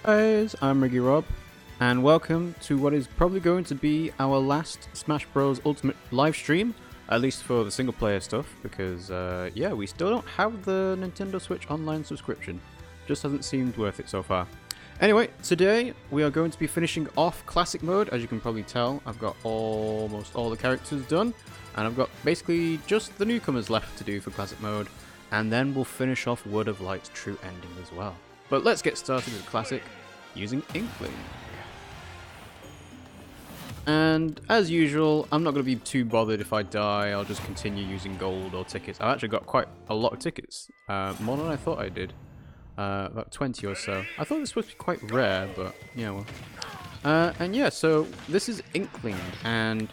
Guys, I'm Riggy Rob, and welcome to what is probably going to be our last Smash Bros. Ultimate live stream, at least for the single player stuff, because yeah, we still don't have the Nintendo Switch Online subscription. Just hasn't seemed worth it so far. Anyway, today we are going to be finishing off Classic Mode. As you can probably tell, I've got almost all the characters done, and I've got basically just the newcomers left to do for Classic Mode, and then we'll finish off Word of Light's true ending as well. But let's get started with Classic using Inkling. And as usual, I'm not going to be too bothered if I die. I'll just continue using gold or tickets. I've actually got quite a lot of tickets, more than I thought I did. About 20 or so. I thought this was supposed to be quite rare, but yeah, well. And yeah, so this is Inkling, and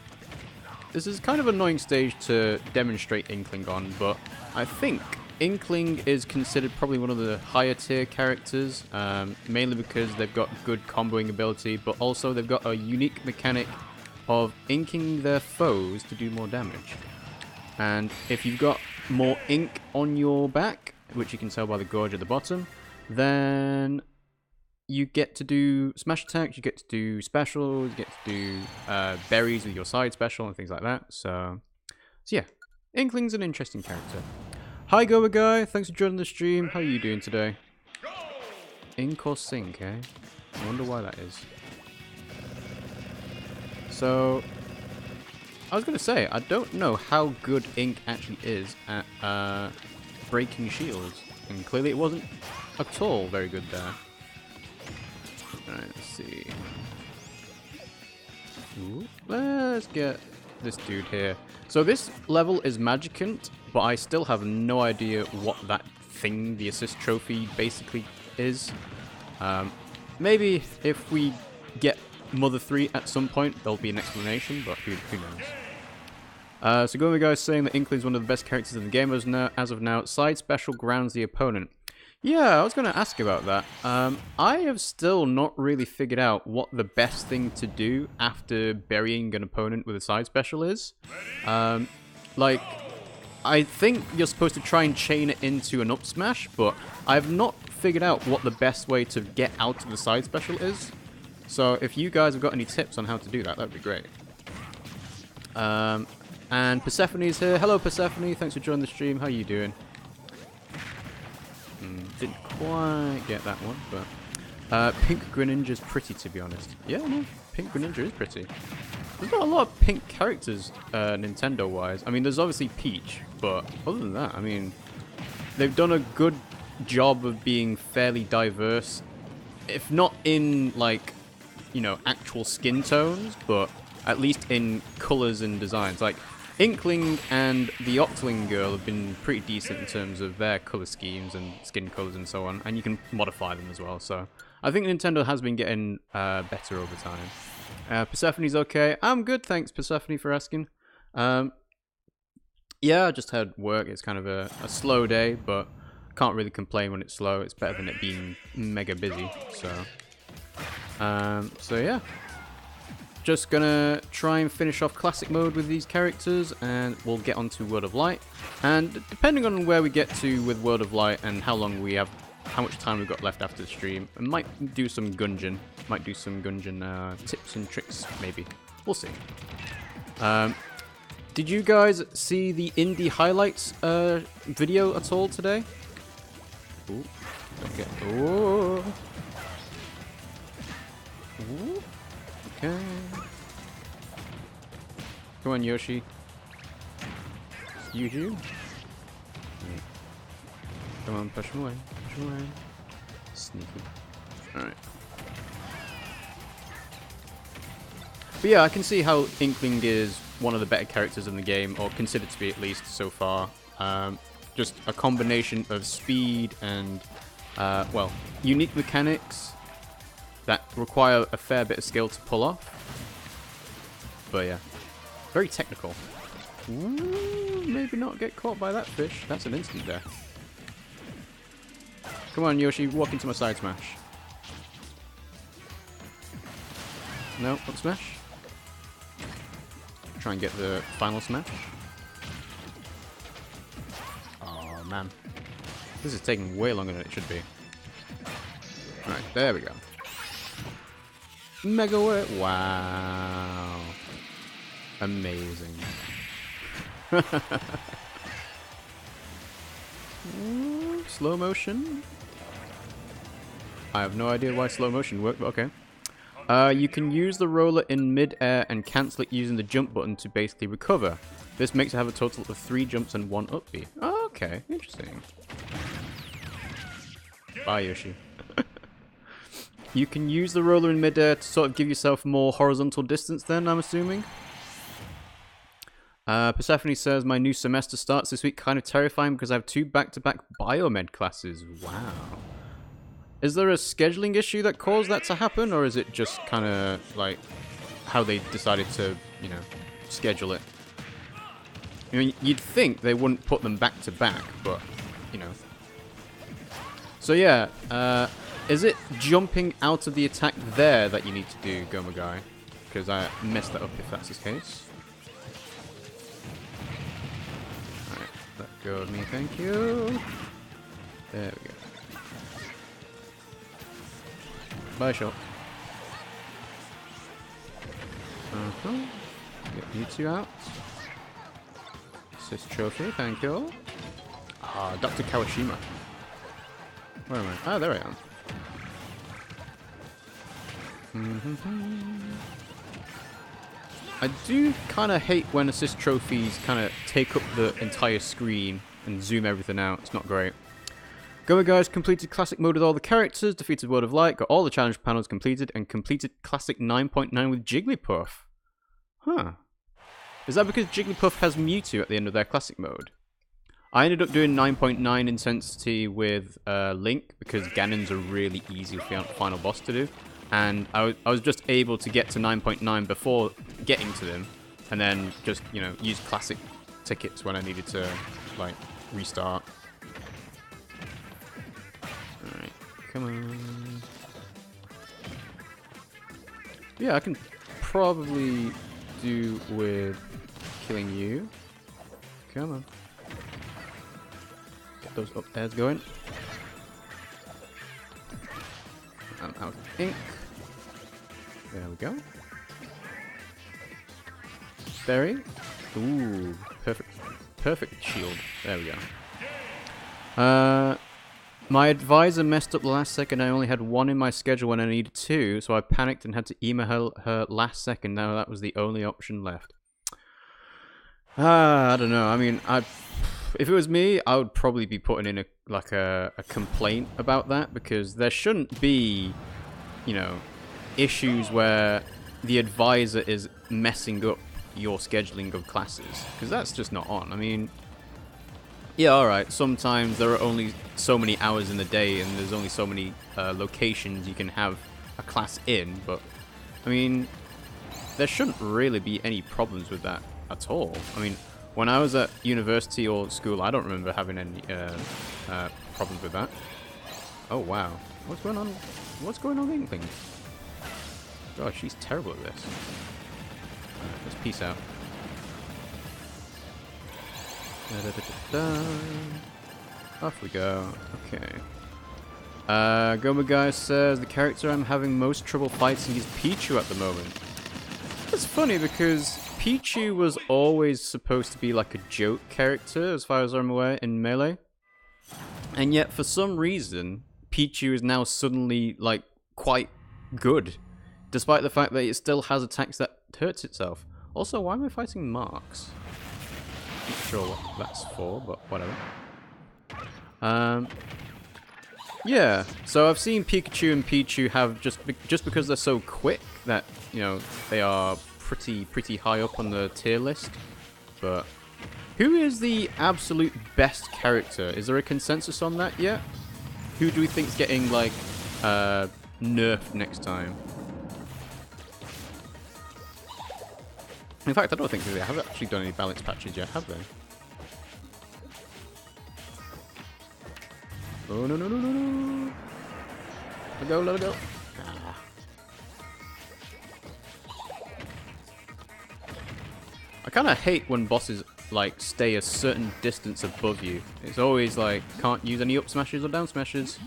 this is kind of an annoying stage to demonstrate Inkling on, but I think Inkling is considered probably one of the higher tier characters, mainly because they've got good comboing ability, but also they've got a unique mechanic of inking their foes to do more damage. And if you've got more ink on your back, which you can tell by the gorge at the bottom, then you get to do smash attacks, you get to do specials, you get to do berries with your side special and things like that. So yeah, Inkling's an interesting character. Hi Goa Guy, thanks for joining the stream. How are you doing today? Ink or sink, eh? I wonder why that is. So, I was going to say, I don't know how good Ink actually is at breaking shields. And clearly it wasn't at all very good there. Alright, let's see. Ooh, let's get this dude here. So this level is Magicant, but I still have no idea what that thing, the assist trophy, basically is. Maybe if we get Mother 3 at some point, there'll be an explanation, but who knows. So Gomi Guy is saying that Inkling's one of the best characters in the game as of now. Side special grounds the opponent. Yeah, I was going to ask about that. I have still not really figured out what the best thing to do after burying an opponent with a side special is. Like, I think you're supposed to try and chain it into an up smash, but I've not figured out what the best way to get out of the side special is. So if you guys have got any tips on how to do that, that'd be great. And Persephone's here. Hello Persephone, thanks for joining the stream. How are you doing? Didn't quite get that one, but Pink Greninja's pretty, to be honest. Yeah, no, Pink Greninja is pretty. There's not a lot of pink characters, Nintendo-wise. I mean, there's obviously Peach, but other than that, I mean, they've done a good job of being fairly diverse, if not in, like, you know, actual skin tones, but at least in colors and designs. Like, Inkling and the Octoling girl have been pretty decent in terms of their color schemes and skin colors and so on, and you can modify them as well. So I think Nintendo has been getting better over time. Persephone's okay. I'm good, thanks Persephone for asking. Yeah, I just had work. It's kind of a slow day, but can't really complain when it's slow. It's better than it being mega busy. So yeah. Just gonna try and finish off Classic Mode with these characters, and we'll get on to World of Light. And depending on where we get to with World of Light and how long we have, how much time we've got left after the stream, I might do some Gungeon. Might do some Gungeon tips and tricks, maybe. We'll see. Did you guys see the indie highlights video at all today? Ooh. Okay. Ooh. Ooh. Okay. Come on, Yoshi. You. Come on, push him away. Push him away. Sneaky. Alright. But yeah, I can see how Inkling is one of the better characters in the game, or considered to be at least so far. Just a combination of speed and, well, unique mechanics that require a fair bit of skill to pull off. But yeah, very technical. Ooh, maybe not get caught by that fish. That's an instant death. Come on, Yoshi, walk into my side smash. No, up smash. Try and get the final smash. Oh man, this is taking way longer than it should be. Right, there we go. Mega Whip! Wow, amazing. Ooh, slow motion. I have no idea why slow motion worked, but okay. You can use the roller in mid-air and cancel it using the jump button to basically recover. This makes it have a total of 3 jumps and 1 up B. Oh, okay, interesting. Bye, Yoshi. You can use the roller in mid-air to sort of give yourself more horizontal distance then, I'm assuming. Persephone says, my new semester starts this week, kind of terrifying because I have 2 back-to-back biomed classes. Wow. Is there a scheduling issue that caused that to happen, or is it just kind of like how they decided to, you know, schedule it? I mean, you'd think they wouldn't put them back to back, but, you know. So yeah, is it jumping out of the attack there that you need to do, Gomagai? Because I messed that up if that's the case. Alright, let go of me, thank you. There we go. Bye, shot. Get you 2 out. Assist trophy, thank you. Ah, Dr. Kawashima. Where am I? Ah, there I am. I do kind of hate when assist trophies kind of take up the entire screen and zoom everything out. It's not great. Goa guys completed classic mode with all the characters, defeated World of Light, got all the challenge panels completed, and completed classic 9.9 with Jigglypuff. Huh. Is that because Jigglypuff has Mewtwo at the end of their classic mode? I ended up doing 9.9 intensity with Link because Ganon's a really easy final boss to do. And I was just able to get to 9.9 before getting to them, and then just, you know, use classic tickets when I needed to, like, restart. Alright, come on. Yeah, I can probably do with killing you. Come on. Get those up airs going. I'm out of ink. There we go. Berry. Ooh, perfect shield. There we go. My advisor messed up the last second. I only had 1 in my schedule when I needed 2, so I panicked and had to email her last second. Now that was the only option left. I don't know. I mean, if it was me, I would probably be putting in a complaint about that, because there shouldn't be, you know, issues where the advisor is messing up your scheduling of classes, because that's just not on. I mean, yeah, alright, sometimes there are only so many hours in the day and there's only so many locations you can have a class in, but I mean, there shouldn't really be any problems with that at all. I mean, when I was at university or school, I don't remember having any problems with that. Oh wow, what's going on? What's going on with Inkling? God, she's terrible at this. Let's peace out. Off we go. Okay. Goma Guy says the character I'm having most trouble fighting is Pichu at the moment. It's funny because Pichu was always supposed to be like a joke character, as far as I'm aware, in Melee. And yet, for some reason, Pichu is now suddenly, like, quite good. Despite the fact that it still has attacks that hurts itself. Also, why am I fighting Marks? Not sure what that's for, but whatever. Yeah, so I've seen Pikachu and Pichu have just because they're so quick that, you know, they are pretty high up on the tier list. But who is the absolute best character? Is there a consensus on that yet? Who do we think's getting like nerfed next time? In fact, I don't think they have actually done any balance patches yet, have they? Oh, no, no, no, no, no. Let it go, let it go. Ah. I kind of hate when bosses, like, stay a certain distance above you. It's always, like, can't use any up smashes or down smashes.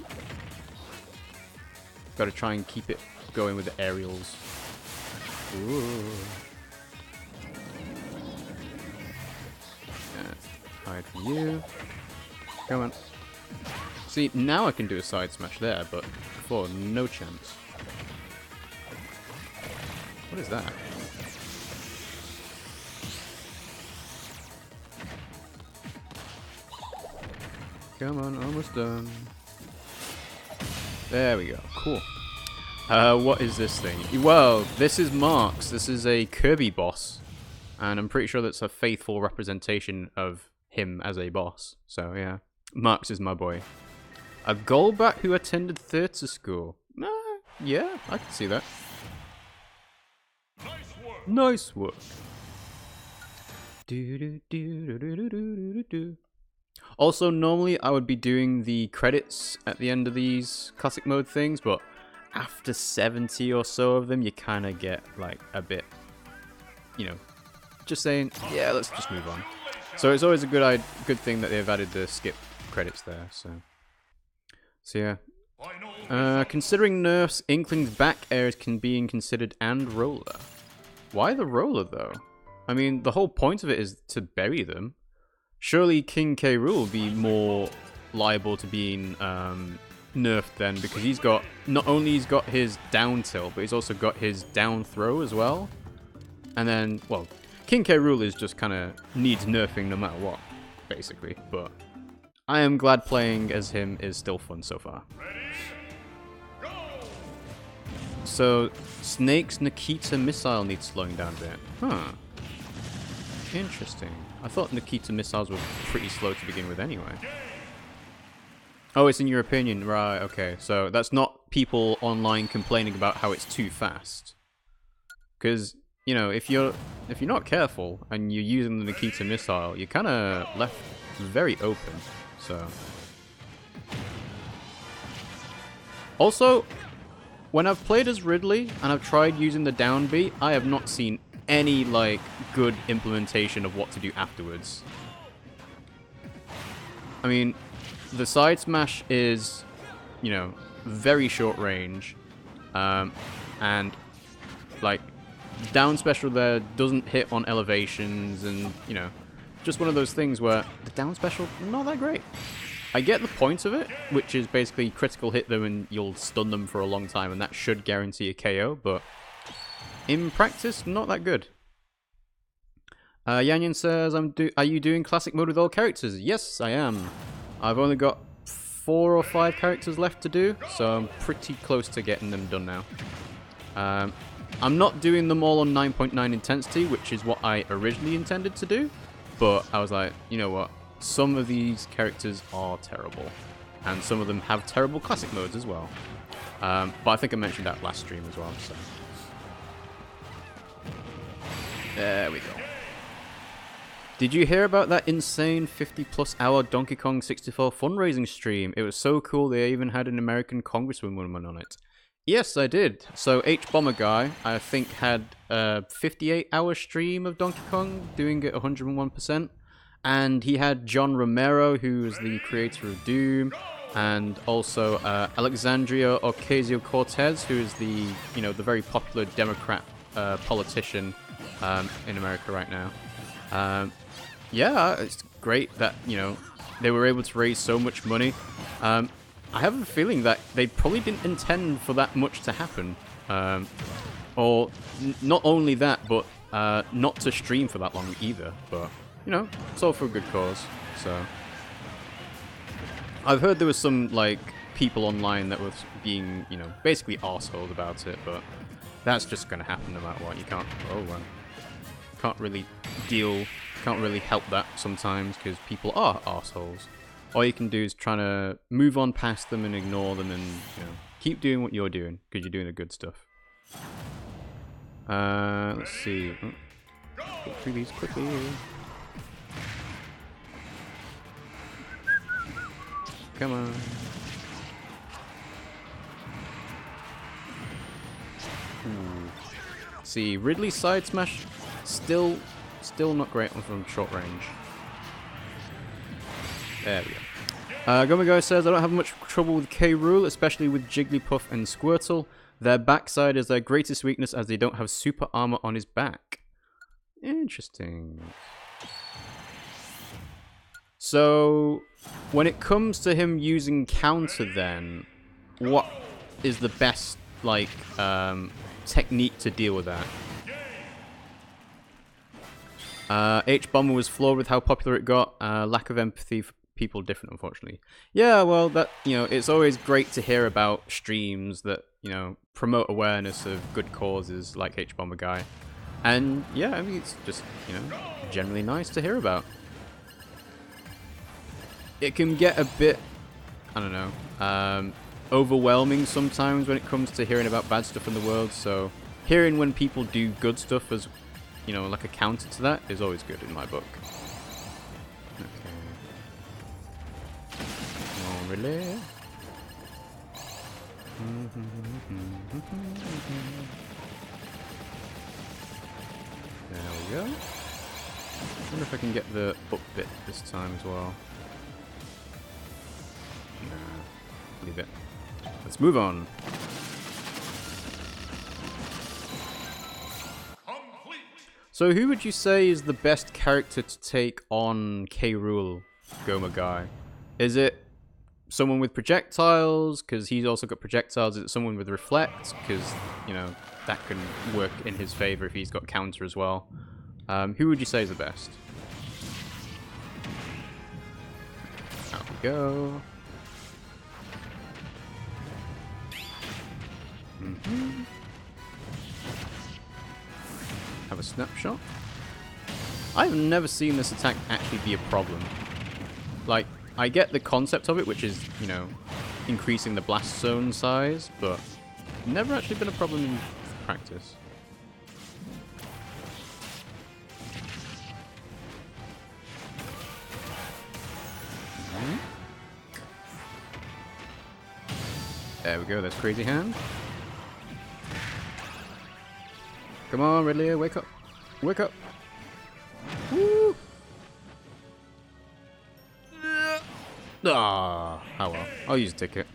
Gotta try and keep it going with the aerials. Ooh. Hide from you. Come on. See, now I can do a side smash there, but before, no chance. What is that? Come on, almost done. There we go. Cool. What is this thing? Well, this is Marx. This is a Kirby boss. And I'm pretty sure that's a faithful representation of him as a boss. So, yeah. Marx is my boy. A Golbat who attended theatre school. Yeah, I can see that. Nice work. Nice work. Also, normally I would be doing the credits at the end of these classic mode things, but after 70 or so of them, you kind of get like a bit, you know, just saying, yeah, let's just move on. So it's always a good thing that they've added the skip credits there. So yeah. Considering nerfs, Inkling's back airs can be considered and roller. Why the roller though? I mean, the whole point of it is to bury them. Surely King K. Rool will be more liable to being nerfed then, because he's got, not only he's got his down tilt, but he's also got his down throw as well. And then, well, King K. Rool is just kind of needs nerfing no matter what, basically. But I am glad playing as him is still fun so far. So, Snake's Nikita missile needs slowing down a bit. Huh. Interesting. I thought Nikita missiles were pretty slow to begin with anyway. Oh, it's in your opinion. Right, okay. So that's not people online complaining about how it's too fast. Because, you know, if you're not careful and you're using the Nikita missile, you're kind of left very open. So. Also, when I've played as Ridley and I've tried using the down beat, I have not seen any, like, good implementation of what to do afterwards. I mean, the side smash is, you know, very short range, and, like, down special there doesn't hit on elevations, and, you know, just one of those things where the down special, not that great. I get the point of it, which is basically critical hit them and you'll stun them for a long time, and that should guarantee a KO, but in practice, not that good. Yanyan says, are you doing classic mode with all characters? Yes, I am. I've only got 4 or 5 characters left to do, so I'm pretty close to getting them done now. I'm not doing them all on 9.9 intensity, which is what I originally intended to do, but I was like, you know what? Some of these characters are terrible, and some of them have terrible classic modes as well. But I think I mentioned that last stream as well, so. There we go. Did you hear about that insane 50+ hour Donkey Kong 64 fundraising stream? It was so cool they even had an American congresswoman on it. Yes, I did. So H-Bomber Guy, I think, had a 58-hour stream of Donkey Kong, doing it 101%. And he had John Romero, who is the creator of Doom, and also Alexandria Ocasio-Cortez, who is the, you know, the very popular Democrat politician in America right now. Yeah, it's great that, you know, they were able to raise so much money. I have a feeling that they probably didn't intend for that much to happen. Or not only that, but not to stream for that long either. But, you know, it's all for a good cause. So I've heard there was some, like, people online that was being, you know, basically arseholes about it, but that's just gonna happen no matter what. You can't, can't really help that sometimes because people are arseholes. All you can do is try to move on past them and ignore them and, you know, keep doing what you're doing because you're doing the good stuff. Let's see. Go through these quickly. Come on. See, Ridley's side smash still not great from short range. There we go. Gomago says, I don't have much trouble with K. Rool, especially with Jigglypuff and Squirtle. Their backside is their greatest weakness as they don't have super armor on his back. Interesting. So, when it comes to him using counter then, what is the best, like, technique to deal with that? H-Bomber was flawed with how popular it got. Lack of empathy for people different, unfortunately. Yeah, well, that, you know, it's always great to hear about streams that, you know, promote awareness of good causes like H-Bomber Guy. And, yeah, I mean, it's just, you know, generally nice to hear about. It can get a bit, I don't know, overwhelming sometimes when it comes to hearing about bad stuff in the world, so hearing when people do good stuff as, you know, like a counter to that is always good in my book. Okay. Oh, really? There we go. I wonder if I can get the up bit this time as well. Nah, leave it. Let's move on. So who would you say is the best character to take on K. Rool, Goma Guy? Is it someone with projectiles, because he's also got projectiles? Is it someone with reflect, because, you know, that can work in his favor if he's got counter as well? Who would you say is the best? Out we go. Have a snapshot. I've never seen this attack actually be a problem. Like, I get the concept of it, which is, you know, increasing the blast zone size, but never actually been a problem in practice. There we go, that's Crazy Hand. Come on, Ridley, wake up. Wake up. Woo! Ah, oh well. I'll use a ticket.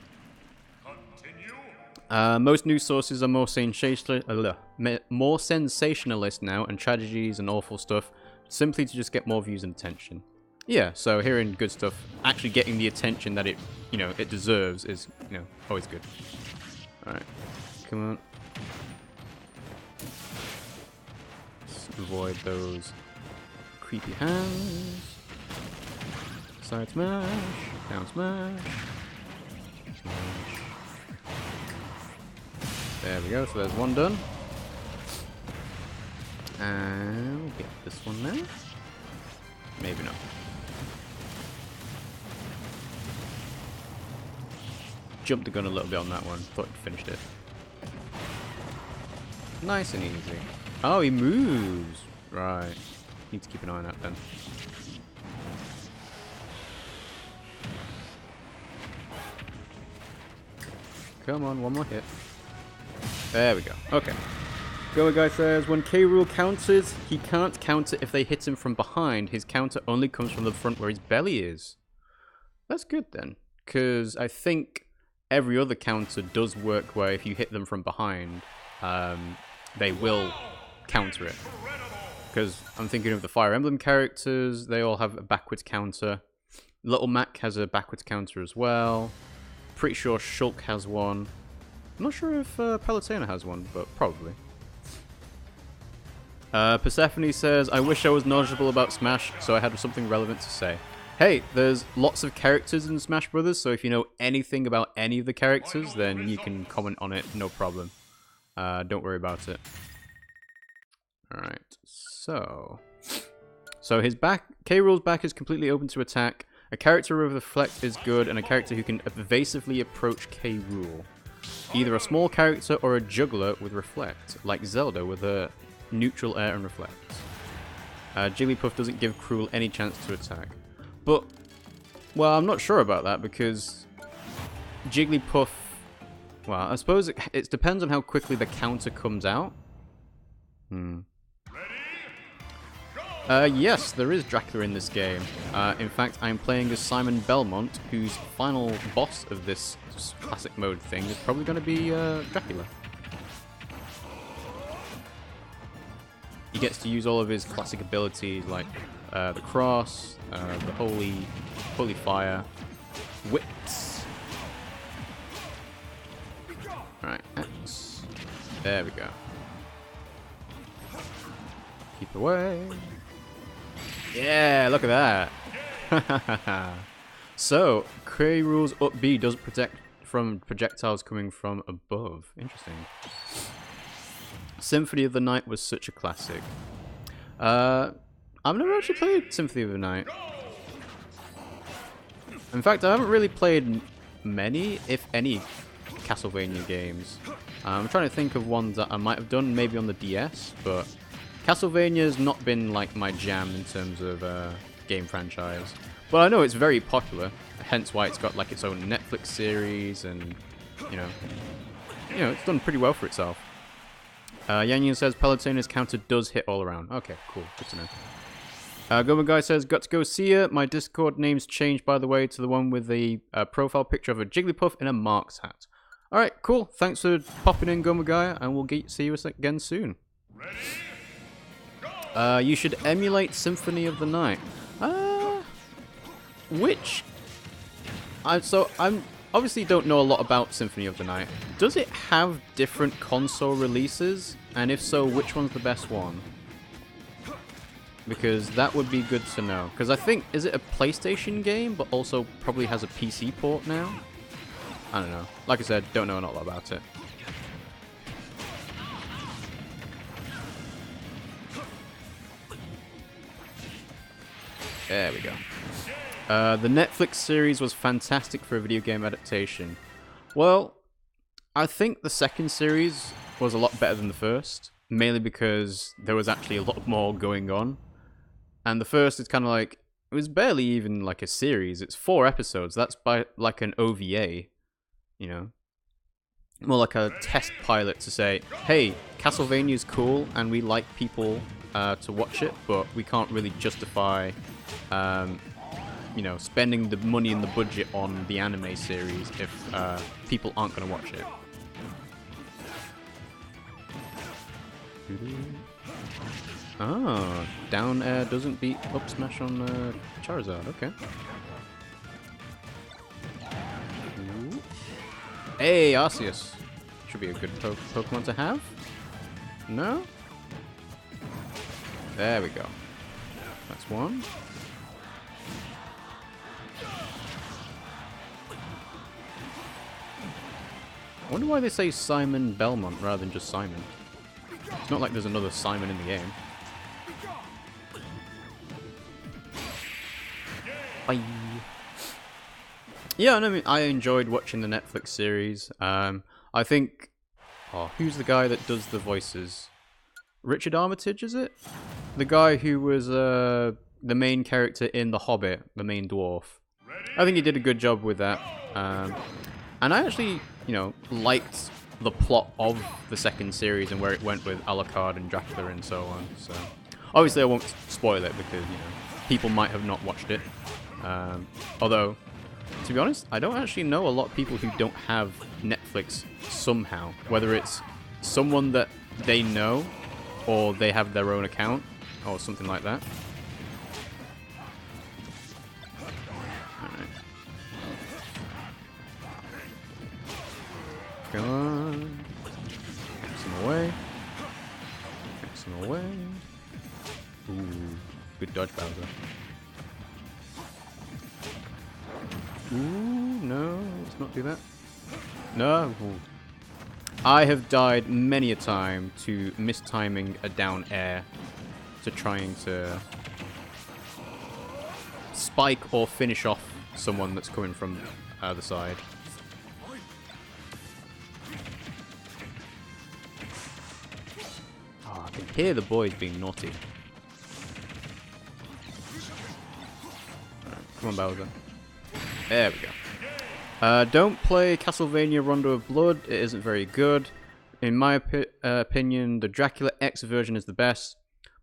Most news sources are more sensationalist now, and tragedies and awful stuff, simply to just get more views and attention. Yeah, so hearing good stuff, actually getting the attention that it, you know, it deserves is, you know, always good. Alright, come on. Let's avoid those creepy hands. Side smash, down smash, smash. There we go, so there's one done. And we'll get this one now. Maybe not. Jumped the gun a little bit on that one. Thought he finished it. Nice and easy. Oh, he moves. Right. Need to keep an eye on that then. Come on, one more hit. There we go. Okay. Goa Guy says, when K. Rool counters, he can't counter if they hit him from behind. His counter only comes from the front where his belly is. That's good then. Because I think every other counter does work where if you hit them from behind, they will counter it. Because I'm thinking of the Fire Emblem characters, they all have a backwards counter. Little Mac has a backwards counter as well. Pretty sure Shulk has one. I'm not sure if Palutena has one, but probably. Persephone says, I wish I was knowledgeable about Smash, so I had something relevant to say. Hey, there's lots of characters in Smash Brothers, so if you know anything about any of the characters, then you can comment on it, no problem. Don't worry about it. Alright, so his back, K. Rool's back is completely open to attack. A character with Reflect is good, and a character who can evasively approach K. Rool. Either a small character or a juggler with Reflect, like Zelda with a neutral air and Reflect. Jigglypuff doesn't give Cruel any chance to attack. But, well, I'm not sure about that because Jigglypuff, well, I suppose it depends on how quickly the counter comes out. Yes, there is Dracula in this game. In fact, I'm playing as Simon Belmont, whose final boss of this classic mode thing is probably going to be Dracula. He gets to use all of his classic abilities like the cross, the holy fire, whips. Alright, X. There we go. Keep away. Yeah, look at that. So, K. Rool's up B doesn't protect from projectiles coming from above. Interesting. Symphony of the Night was such a classic. I've never actually played Symphony of the Night. In fact, I haven't really played many, if any, Castlevania games. I'm trying to think of ones that I might have done, maybe on the DS, but Castlevania's not been like my jam in terms of game franchise. But I know it's very popular, hence why it's got like its own Netflix series, and you know, it's done pretty well for itself. Yanyan says Palutena's counter does hit all around. Okay, cool, good to know. Goma Guy says, got to go see ya. My Discord name's changed, by the way, to the one with the profile picture of a Jigglypuff in a Marks hat. Alright, cool. Thanks for popping in, Goma Guy, and we'll see you again soon. You should emulate Symphony of the Night. Which? So, I'm obviously don't know a lot about Symphony of the Night. Does it have different console releases? And if so, which one's the best one? Because that would be good to know. Because I think, is it a PlayStation game, but also probably has a PC port now? I don't know. Like I said, don't know a lot about it. There we go. The Netflix series was fantastic for a video game adaptation. Well, I think the second series was a lot better than the first. Mainly because there was actually a lot more going on. And the first is kind of like, it was barely even like a series. It's 4 episodes. That's by like an OVA, you know. More like a test pilot to say, hey, Castlevania's cool and we like people to watch it, but we can't really justify, you know, spending the money and the budget on the anime series if people aren't going to watch it. Oh, down air doesn't beat up smash on Charizard, okay. Ooh. Hey, Arceus. Should be a good Pokemon to have. No? There we go. That's one. I wonder why they say Simon Belmont rather than just Simon. It's not like there's another Simon in the game. Bye. Yeah, I mean, I enjoyed watching the Netflix series. I think... Oh, who's the guy that does the voices? Richard Armitage, is it? The guy who was the main character in The Hobbit, the main dwarf. I think he did a good job with that. And I actually, you know, liked the plot of the second series and where it went with Alucard and Dracula and so on. So obviously I won't spoil it because, you know, people might have not watched it. Although, to be honest, I don't actually know a lot of people who don't have Netflix somehow. Whether it's someone that they know or they have their own account or something like that. Alright. Come on. X him away. X him away. Ooh, good dodge, Bowser. Ooh, no, let's not do that. No. Ooh. I have died many a time to mistiming a down air to trying to spike or finish off someone that's coming from the side. Oh, I can hear the boys being naughty. Right, come on, Bowser. There we go. Don't play Castlevania Rondo of Blood. It isn't very good. In my opinion, the Dracula X version is the best.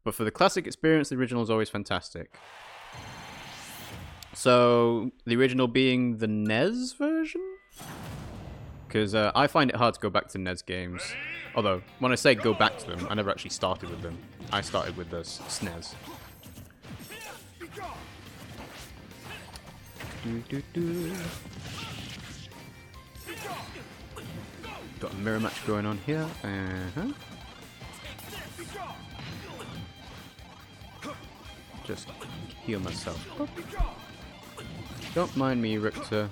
But for the classic experience, the original is always fantastic. So, the original being the NES version? Because I find it hard to go back to NES games. Although, when I say go back to them, I never actually started with them. I started with the SNES. Got a mirror match going on here. Just heal myself. Don't mind me, Richter.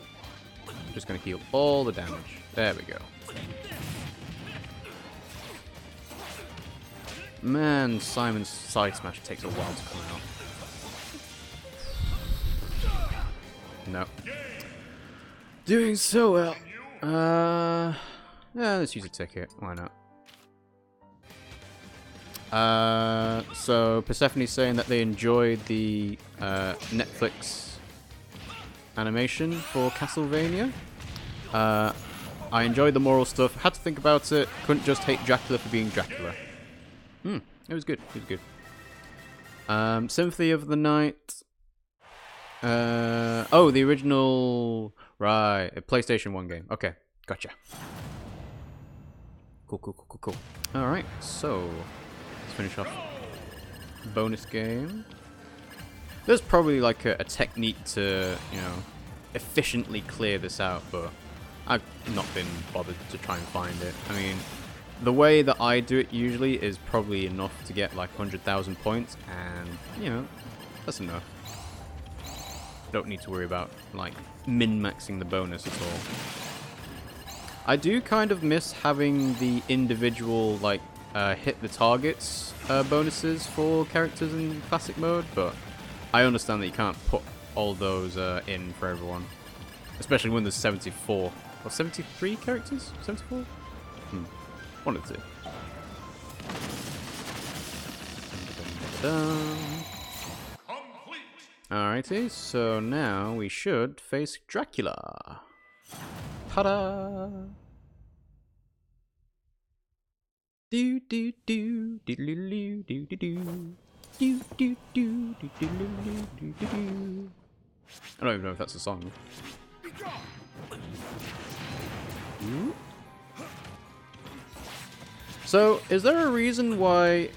I'm just going to heal all the damage. There we go. Man, Simon's side smash takes a while to come out. No. Doing so well. Yeah, let's use a ticket. Why not? So Persephone's saying that they enjoyed the Netflix animation for Castlevania. I enjoyed the moral stuff. Had to think about it. Couldn't just hate Dracula for being Dracula. It was good. It was good. Symphony of the Night. Oh, the original. Right, a PlayStation 1 game. Okay, gotcha. Cool. Alright, so let's finish off bonus game. There's probably like a technique to, you know, efficiently clear this out, but I've not been bothered to try and find it. I mean, the way that I do it usually is probably enough to get like 100,000 points, and, you know, that's enough. Don't need to worry about, like, min-maxing the bonus at all. I do kind of miss having the individual, like, hit the targets bonuses for characters in classic mode, but I understand that you can't put all those in for everyone. Especially when there's 74 or 73 characters? 74? One of the two. Alrighty, so now we should face Dracula. Ta-da! Do do do do do do do do do do do do do do do. I don't even know if that's a song. So, is there a reason why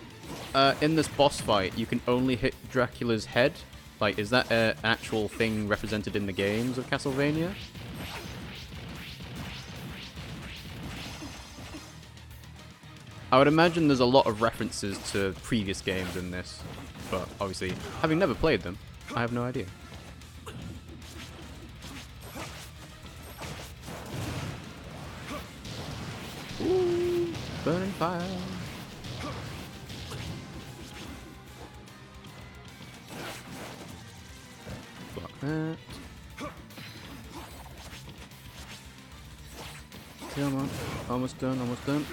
in this boss fight you can only hit Dracula's head? Like, is that an actual thing represented in the games of Castlevania? I would imagine there's a lot of references to previous games in this, but obviously, having never played them, I have no idea. Ooh, burning fire. Block that. Come on, almost done, almost done.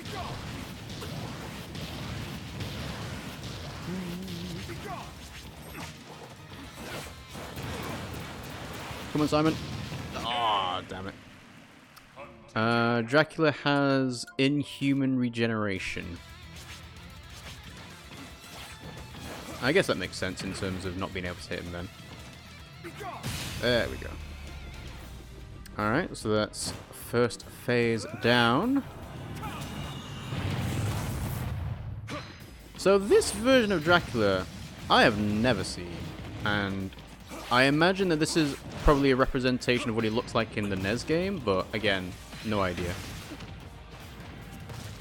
Come on, Simon. Ah, oh, damn it. Dracula has inhuman regeneration. I guess that makes sense in terms of not being able to hit him then. There we go. Alright, so that's first phase down. So this version of Dracula, I have never seen, and I imagine that this is probably a representation of what he looks like in the NES game, but again, no idea.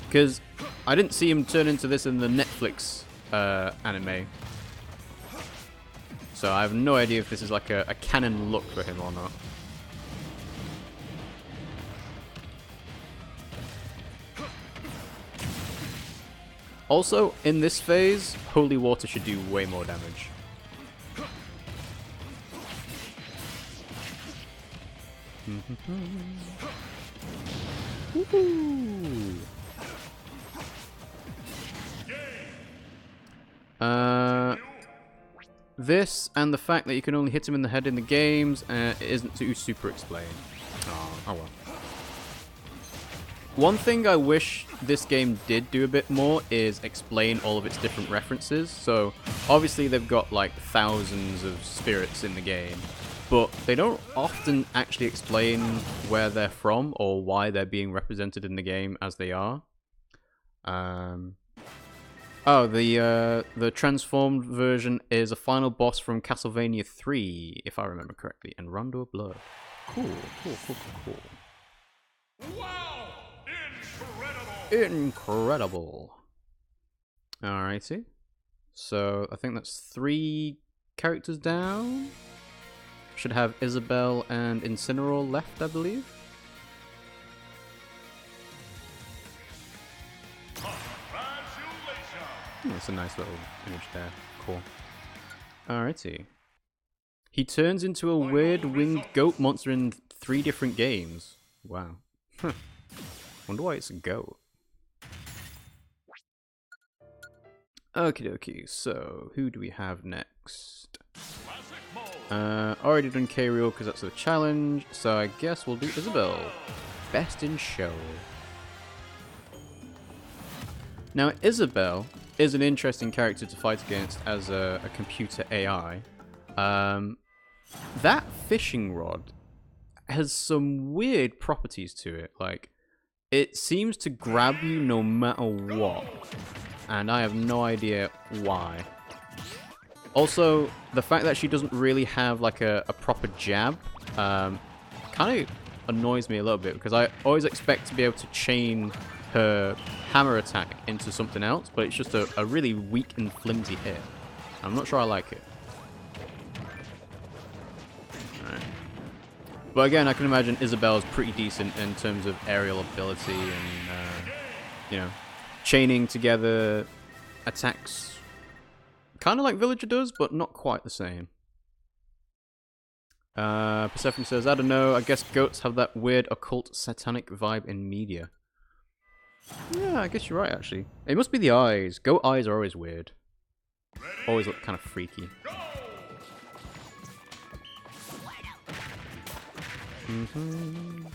Because I didn't see him turn into this in the Netflix anime. So I have no idea if this is like a canon look for him or not. Also, in this phase, Holy Water should do way more damage. Woohoo! This and the fact that you can only hit him in the head in the games isn't too super explained. Oh well. One thing I wish this game did do a bit more is explain all of its different references. So obviously they've got like thousands of spirits in the game, but they don't often actually explain where they're from or why they're being represented in the game as they are. Oh, the transformed version is a final boss from Castlevania 3, if I remember correctly, and Rondo of Blood. Cool. Wow! Incredible! Incredible. Alrighty. So, I think that's 3 characters down. Should have Isabelle and Incineroar left, I believe. That's a nice little image there. Cool. Alrighty. He turns into a weird winged goat monster in 3 different games. Wow. Huh. Wonder why it's a goat. Okie dokie, so who do we have next? Already done K-Reel because that's a challenge, so I guess we'll do Isabelle. Best in show. Now, Isabelle is an interesting character to fight against as a computer AI. That fishing rod has some weird properties to it. Like, it seems to grab you no matter what, and I have no idea why. Also, the fact that she doesn't really have like a proper jab kind of annoys me a little bit, because I always expect to be able to chain her hammer attack into something else, but it's just a really weak and flimsy hit. I'm not sure I like it. Alright. But again, I can imagine Isabelle's pretty decent in terms of aerial ability and, you know, chaining together attacks. Kind of like Villager does, but not quite the same. Persephone says, I don't know, I guess goats have that weird occult satanic vibe in media. Yeah, I guess you're right, actually. It must be the eyes. Goat eyes are always weird. Always look kind of freaky.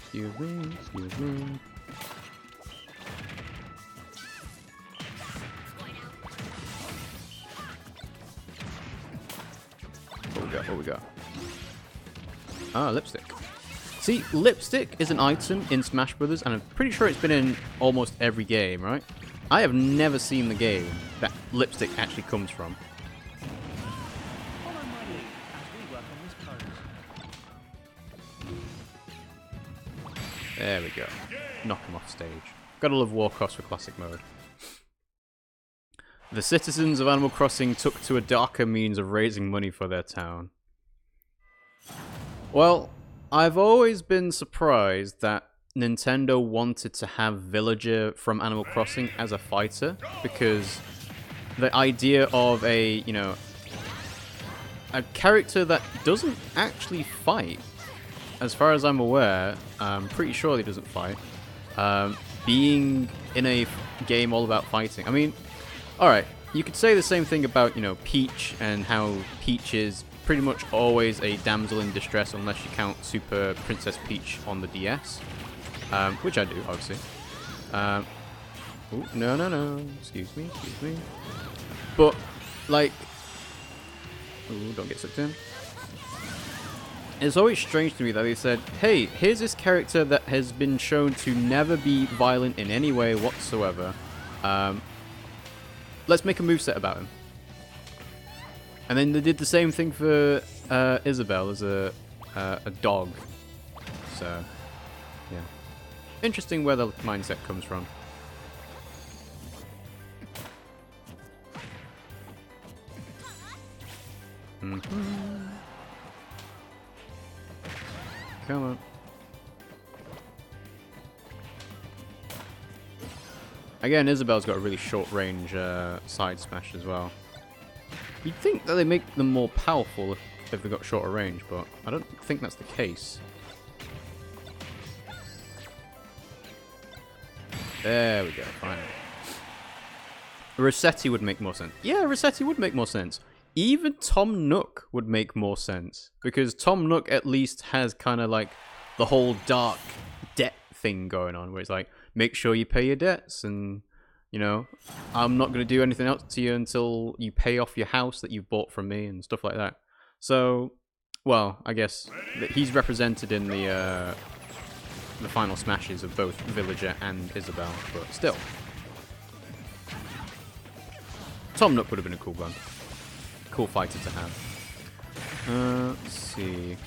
Excuse me. What we got? Ah, lipstick. See, lipstick is an item in Smash Brothers, and I'm pretty sure it's been in almost every game, right? I have never seen the game that lipstick actually comes from. There we go. Knock him off stage. Gotta love Warcross for classic mode. The citizens of Animal Crossing took to a darker means of raising money for their town. Well, I've always been surprised that Nintendo wanted to have Villager from Animal Crossing as a fighter, because the idea of a, you know, a character that doesn't actually fight, as far as I'm aware, I'm pretty sure he doesn't fight, being in a game all about fighting. I mean, alright, you could say the same thing about, you know, Peach, and how Peach is pretty much always a damsel in distress unless you count Super Princess Peach on the DS, which I do, obviously. Ooh, no, excuse me. But, like, ooh, don't get sucked in. It's always strange to me that they said, hey, here's this character that has been shown to never be violent in any way whatsoever. Let's make a moveset about him. And then they did the same thing for Isabelle as a dog. So, yeah. Interesting where the mindset comes from. Come on. Again, Isabel's got a really short range side smash as well. You'd think that they make them more powerful if they've got shorter range, but I don't think that's the case. There we go, finally. Rossetti would make more sense. Yeah, Rossetti would make more sense. Even Tom Nook would make more sense. Because Tom Nook at least has kind of like the whole dark debt thing going on. Where it's like, make sure you pay your debts. And, you know, I'm not going to do anything else to you until you pay off your house that you've bought from me and stuff like that. So, well, I guess he's represented in the final smashes of both Villager and Isabel. But still. Tom Nook would have been a cool one. Cool fighter to have. Let's see.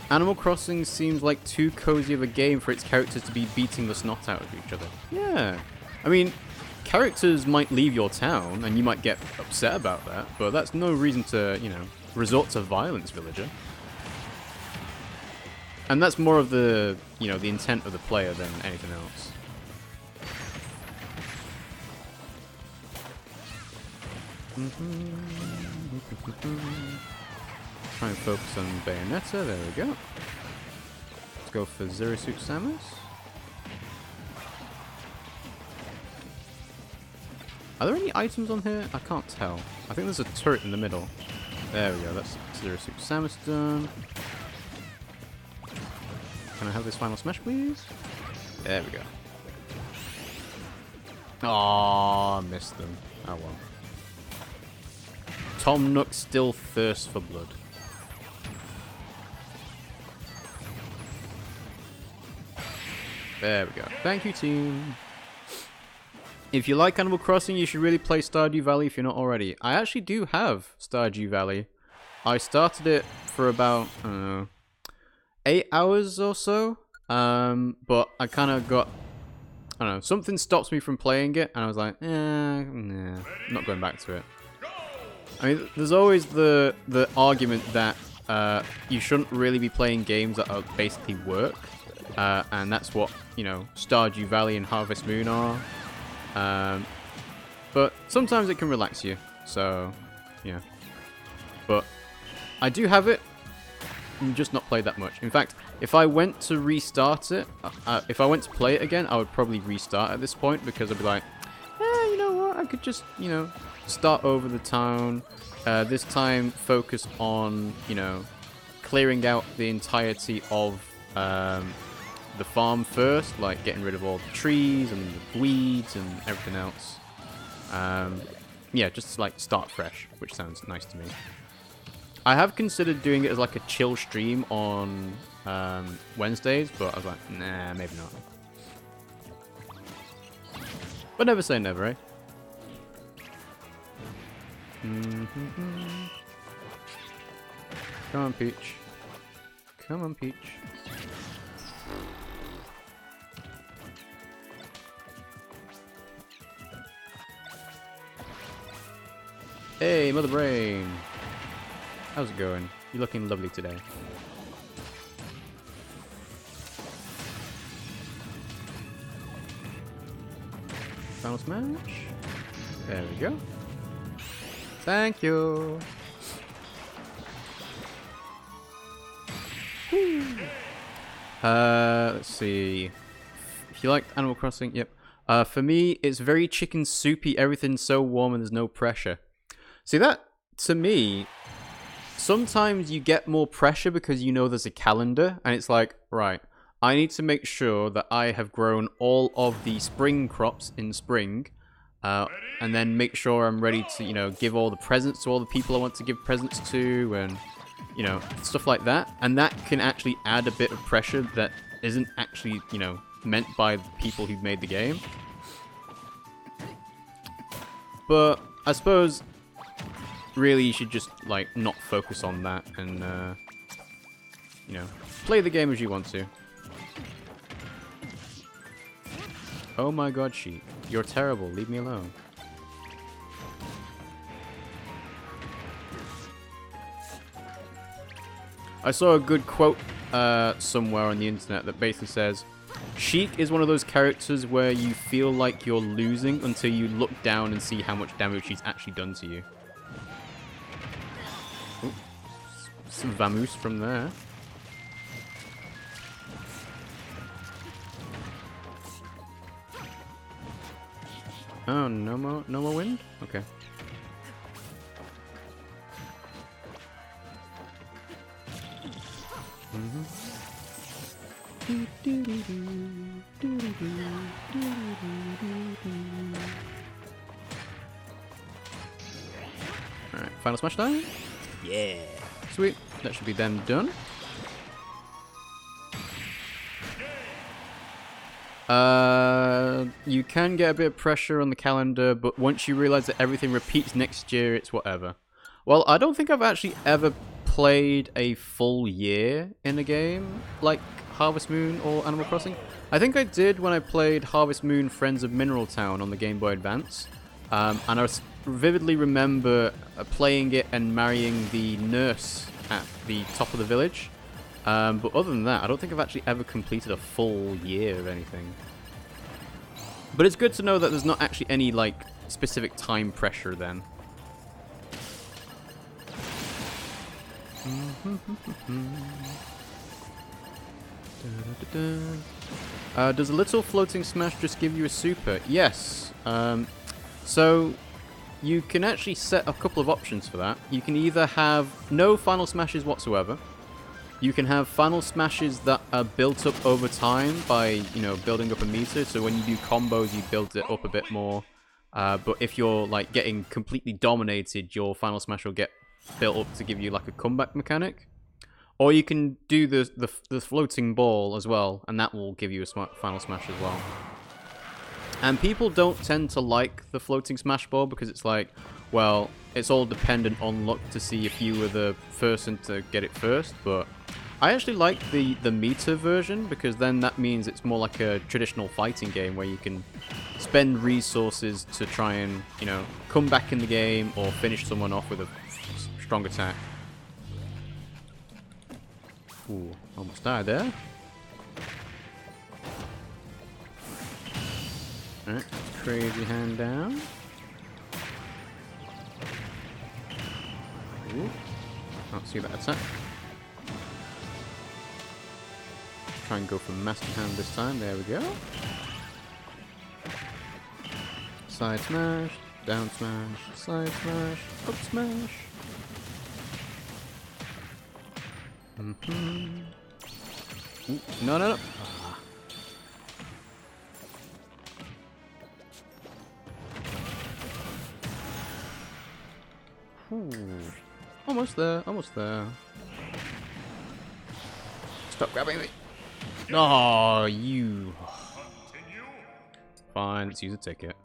Animal Crossing seems like too cozy of a game for its characters to be beating the snot out of each other. Yeah. I mean, characters might leave your town, and you might get upset about that, but that's no reason to, you know, resort to violence, Villager. And that's more of the, you know, the intent of the player than anything else. Try and focus on Bayonetta, there we go. Let's go for Zero Suit Samus. Are there any items on here? I can't tell. I think there's a turret in the middle. There we go, that's Zero Suit Samus done. Can I have this final smash, please? There we go. Oh, I missed them. Oh well. Tom Nook still thirsts for blood. There we go. Thank you, team. If you like Animal Crossing, you should really play Stardew Valley if you're not already. I actually do have Stardew Valley. I started it for about, I don't know, 8 hours or so. But I kind of got, I don't know, something stops me from playing it, and I was like, nah, not going back to it. I mean, there's always the argument that you shouldn't really be playing games that are basically work, and that's what, you know, Stardew Valley and Harvest Moon are. But sometimes it can relax you, so yeah. But I do have it, and just not played that much. In fact, if I went to restart it, if I went to play it again, I would probably restart at this point, because I'd be like, you know what, I could just, you know, start over the town. This time focus on, you know, clearing out the entirety of the farm first, like getting rid of all the trees and the weeds and everything else. Yeah, just like start fresh, which sounds nice to me. I have considered doing it as like a chill stream on Wednesdays, but I was like, nah, maybe not. But never say never, eh? Come on, Peach. Come on, Peach. Hey, Mother Brain. How's it going? You're looking lovely today. Final smash. There we go. Thank you. Let's see. If you like Animal Crossing, yep. For me, it's very chicken soupy. Everything's so warm and there's no pressure. See, that, to me, sometimes you get more pressure because you know there's a calendar, and it's like, right, I need to make sure that I have grown all of the spring crops in spring, and then make sure I'm ready to, you know, give all the presents to all the people I want to give presents to, and, you know, stuff like that. And that can actually add a bit of pressure that isn't actually, you know, meant by the people who made the game. But I suppose really you should just like not focus on that and you know, play the game as you want to. Oh my god, Sheep, you're terrible, leave me alone. I saw a good quote somewhere on the internet that basically says, Sheik is one of those characters where you feel like you're losing until you look down and see how much damage she's actually done to you. Ooh, some Vamoose from there. Oh, no more wind? Okay. Alright, final smash time? Yeah. Sweet. That should be them done. You can get a bit of pressure on the calendar, but once you realize that everything repeats next year, it's whatever. Well, I don't think I've actually ever played a full year in a game like Harvest Moon or Animal Crossing. I think I did when I played Harvest Moon Friends of Mineral Town on the Game Boy Advance. And I vividly remember playing it and marrying the nurse at the top of the village. But other than that, I don't think I've actually ever completed a full year of anything. But it's good to know that there's not actually any, like, specific time pressure then. Does a little floating smash just give you a super? Yes. So you can actually set a couple of options for that. You can either have no final smashes whatsoever. You can have final smashes that are built up over time by, you know, building up a meter. So when you do combos, you build it up a bit more. But if you're, like, getting completely dominated, your final smash will get built up to give you, like, a comeback mechanic. Or you can do the floating ball as well, and that will give you a final smash as well. And people don't tend to like the floating smash ball because it's like, well, it's all dependent on luck to see if you were the person to get it first, but I actually like the meter version because then that means it's more like a traditional fighting game where you can spend resources to try and, you know, come back in the game or finish someone off with a strong attack. Ooh, almost died there. Alright, crazy hand down. Ooh, can't see that attack. Try and go for Master Hand this time. There we go. Side smash, down smash, side smash, up smash. Ooh, no. Ah. Ooh. Almost there, almost there. Stop grabbing me. Oh, you. Fine, let's use a ticket.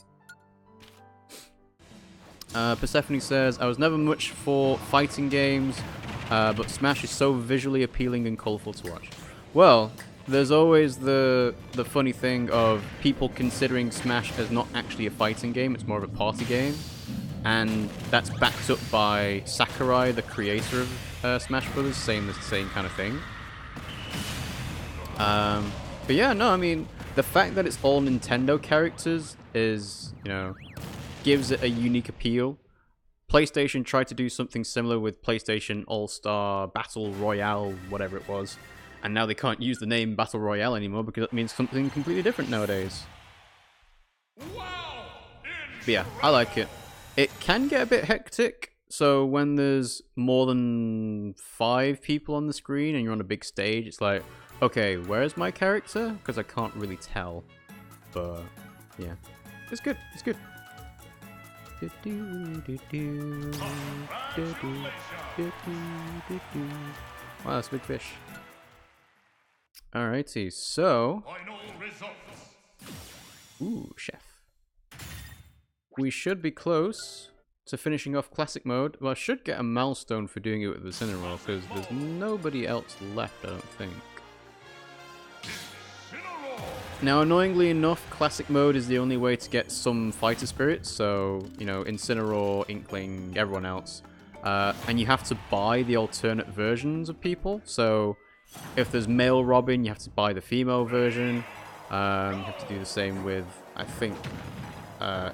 Persephone says, I was never much for fighting games, but Smash is so visually appealing and colourful to watch. Well, there's always the funny thing of people considering Smash as not actually a fighting game, it's more of a party game. And that's backed up by Sakurai, the creator of Smash Brothers, saying the same kind of thing. But yeah, no, I mean, the fact that it's all Nintendo characters is, you know, gives it a unique appeal. PlayStation tried to do something similar with PlayStation All-Star Battle Royale, whatever it was. And now they can't use the name Battle Royale anymore because it means something completely different nowadays. Wow! But yeah, I like it. It can get a bit hectic. So when there's more than 5 people on the screen and you're on a big stage, it's like, okay, where's my character? Because I can't really tell. But yeah, it's good. It's good. Wow, that's a big fish. Alrighty, so. Final results. Ooh, chef. We should be close to finishing off classic mode. Well, I should get a milestone for doing it with the Cinnamoroll, because there's nobody else left, I don't think. Now, annoyingly enough, classic mode is the only way to get some fighter spirits, so, you know, Incineroar, Inkling, everyone else. And you have to buy the alternate versions of people, so if there's male Robin, you have to buy the female version. You have to do the same with, I think,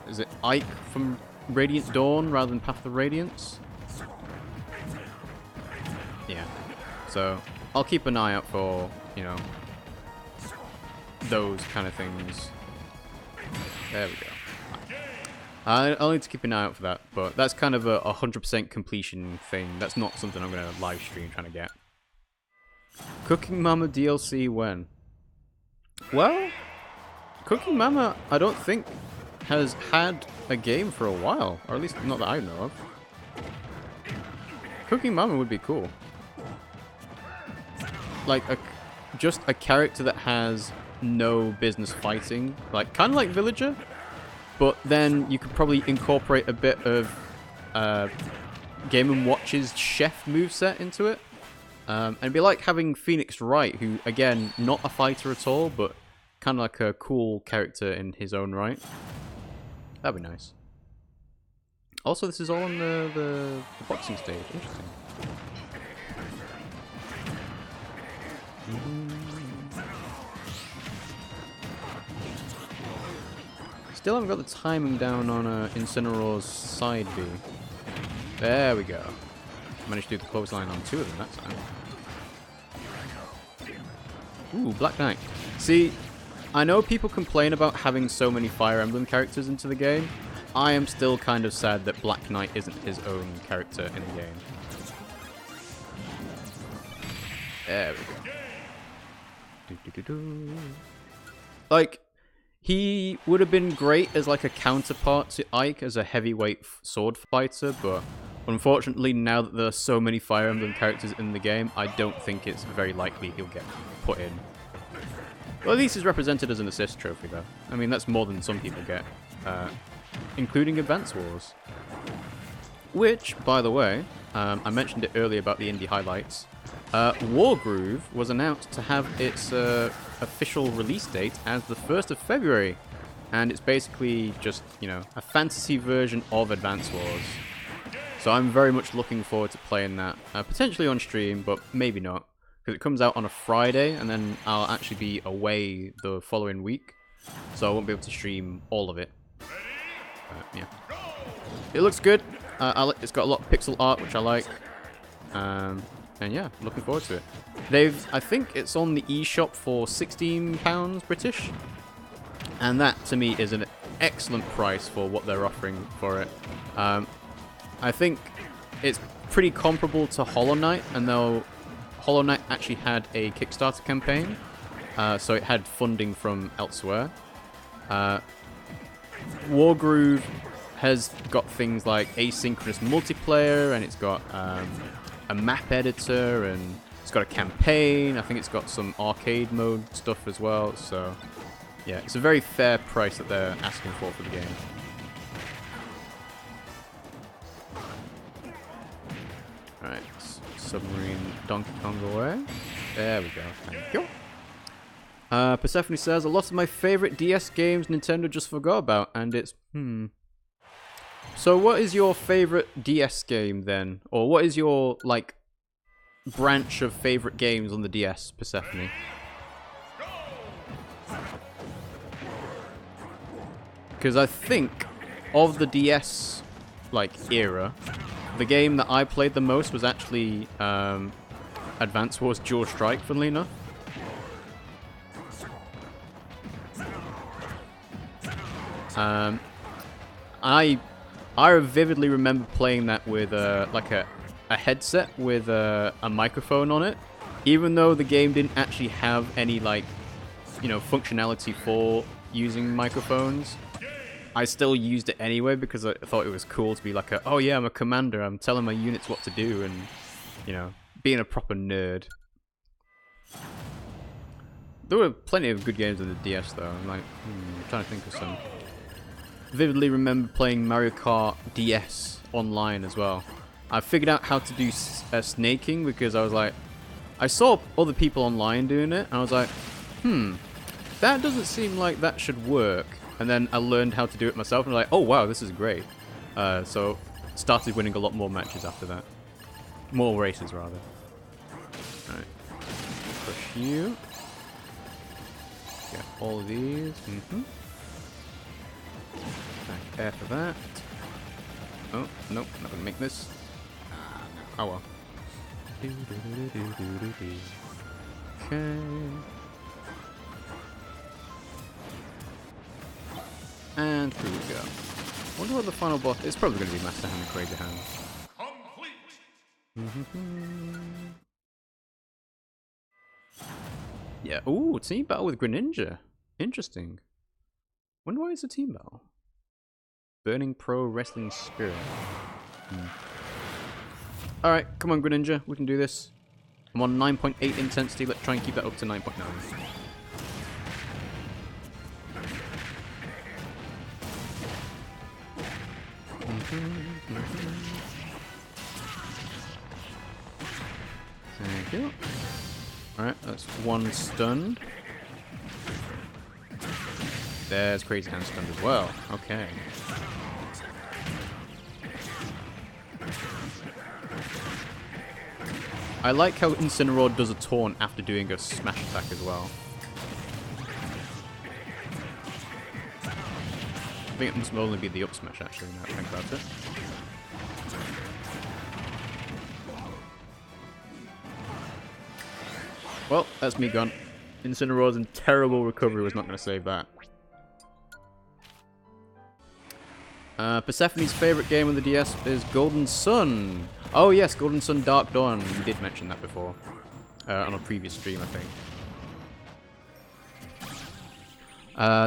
is it Ike from Radiant Dawn rather than Path of the Radiance? Yeah. So I'll keep an eye out for, you know, those kind of things. There we go. I'll need to keep an eye out for that, but that's kind of a 100% completion thing. That's not something I'm going to live stream trying to get. Cooking Mama DLC when? Well, Cooking Mama, I don't think has had a game for a while, or at least not that I know of. Cooking Mama would be cool. Like, just a character that has no business fighting, like kind of like Villager, but then you could probably incorporate a bit of Game & Watch's chef moveset into it. And it'd be like having Phoenix Wright, who, again, not a fighter at all, but kind of like a cool character in his own right. That'd be nice. Also, this is all on the boxing stage. Interesting. Still haven't got the timing down on Incineroar's side B. There we go. Managed to do the clothesline on 2 of them that time. Ooh, Black Knight. See, I know people complain about having so many Fire Emblem characters into the game. I am still kind of sad that Black Knight isn't his own character in the game. There we go. Like, he would have been great as like a counterpart to Ike as a heavyweight sword fighter, but unfortunately now that there are so many Fire Emblem characters in the game, I don't think it's very likely he'll get put in. Well, at least he's represented as an assist trophy though. I mean, that's more than some people get, including Advance Wars. Which, by the way, I mentioned it earlier about the indie highlights. Wargroove was announced to have its official release date as the 1st of February. And it's basically just, you know, a fantasy version of Advance Wars. So I'm very much looking forward to playing that. Potentially on stream, but maybe not. Because it comes out on a Friday, and then I'll actually be away the following week. So I won't be able to stream all of it. Yeah. It looks good. It's got a lot of pixel art, which I like. And yeah, looking forward to it. I think it's on the eShop for £16 British. And that, to me, is an excellent price for what they're offering for it. I think it's pretty comparable to Hollow Knight, and though Hollow Knight actually had a Kickstarter campaign, so it had funding from elsewhere. Wargroove has got things like asynchronous multiplayer, and it's got a map editor, and it's got a campaign. I think it's got some arcade mode stuff as well. So yeah, it's a very fair price that they're asking for the game. Alright, submarine Donkey Kong away. There we go, thank you. Persephone says, a lot of my favorite DS games Nintendo just forgot about, and it's, So what is your favorite DS game then? Or what is your, like, branch of favorite games on the DS, Persephone? Because I think of the DS, like, era, the game that I played the most was actually Advance Wars Dual Strike, funnily enough. I vividly remember playing that with like a headset with a microphone on it, even though the game didn't actually have any, like, you know, functionality for using microphones. I still used it anyway because I thought it was cool to be like oh yeah, I'm a commander, I'm telling my units what to do, and, you know, being a proper nerd. There were plenty of good games on the DS though. I'm like, I'm trying to think of some. Vividly remember playing Mario Kart DS online as well. I figured out how to do snaking because I was like, I saw other people online doing it, and I was like, that doesn't seem like that should work. And then I learned how to do it myself, and I'm like, oh wow, this is great. So started winning a lot more matches after that. More races, rather. Alright. Push you. Get all of these. Back air for that. Oh, nope, not gonna make this. Oh well. Okay. And through we go. Wonder what the final boss. It's probably gonna be Master Hand and Crazy Hand. Complete. Yeah. Ooh, team battle with Greninja. Interesting. Wonder why it's a team battle. Burning Pro Wrestling Spirit. Alright, come on Greninja, we can do this. I'm on 9.8 intensity, let's try and keep that up to 9.9. Thank you. Alright, that's one stunned. There's Crazy Hand stunned as well. Okay. I like how Incineroar does a taunt after doing a smash attack as well. I think it must only be the up smash actually, now that I think about it. Well, that's me gone. Incineroar's in terrible recovery was not going to save that. Persephone's favourite game on the DS is Golden Sun. Oh yes, Golden Sun Dark Dawn. We did mention that before. On a previous stream, I think.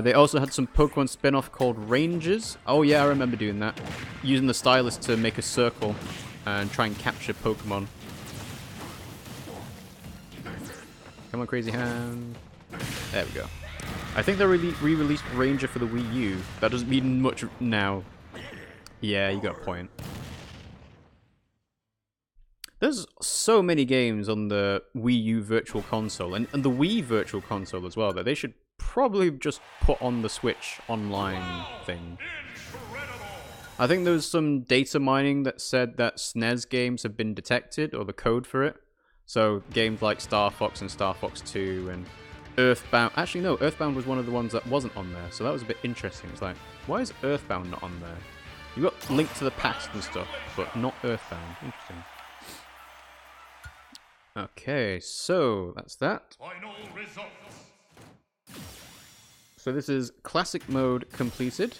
They also had some Pokemon spin-off called Rangers. Oh yeah, I remember doing that. Using the stylus to make a circle and try and capture Pokemon. Come on, Crazy Hand. There we go. I think they re-released Ranger for the Wii U. That doesn't mean much now. Yeah, you got a point. There's so many games on the Wii U Virtual Console and the Wii Virtual Console as well that they should probably just put on the Switch online thing. I think there was some data mining that said that SNES games have been detected, or the code for it. So games like Star Fox and Star Fox 2 and Earthbound. Actually, no, Earthbound was one of the ones that wasn't on there, so that was a bit interesting. It's like, why is Earthbound not on there? You got Link to the Past and stuff, but not Earthbound. Interesting. Okay, so that's that. Final results. So this is Classic Mode completed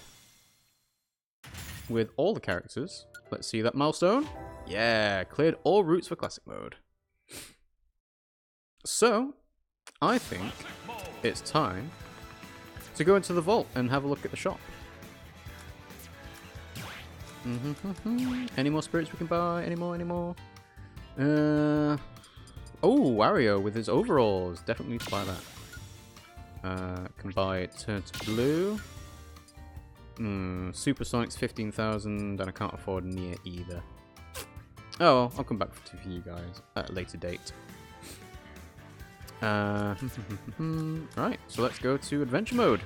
with all the characters. Let's see that milestone. Yeah, cleared all routes for Classic Mode. So, I think it's time to go into the vault and have a look at the shop. Any more spirits we can buy? Any more? Oh, Wario with his overalls. Definitely need to buy that. Can buy Turn to Blue. Supersonic's 15,000, and I can't afford Nier either. Oh, well, I'll come back to you guys at a later date. Right, so let's go to Adventure Mode.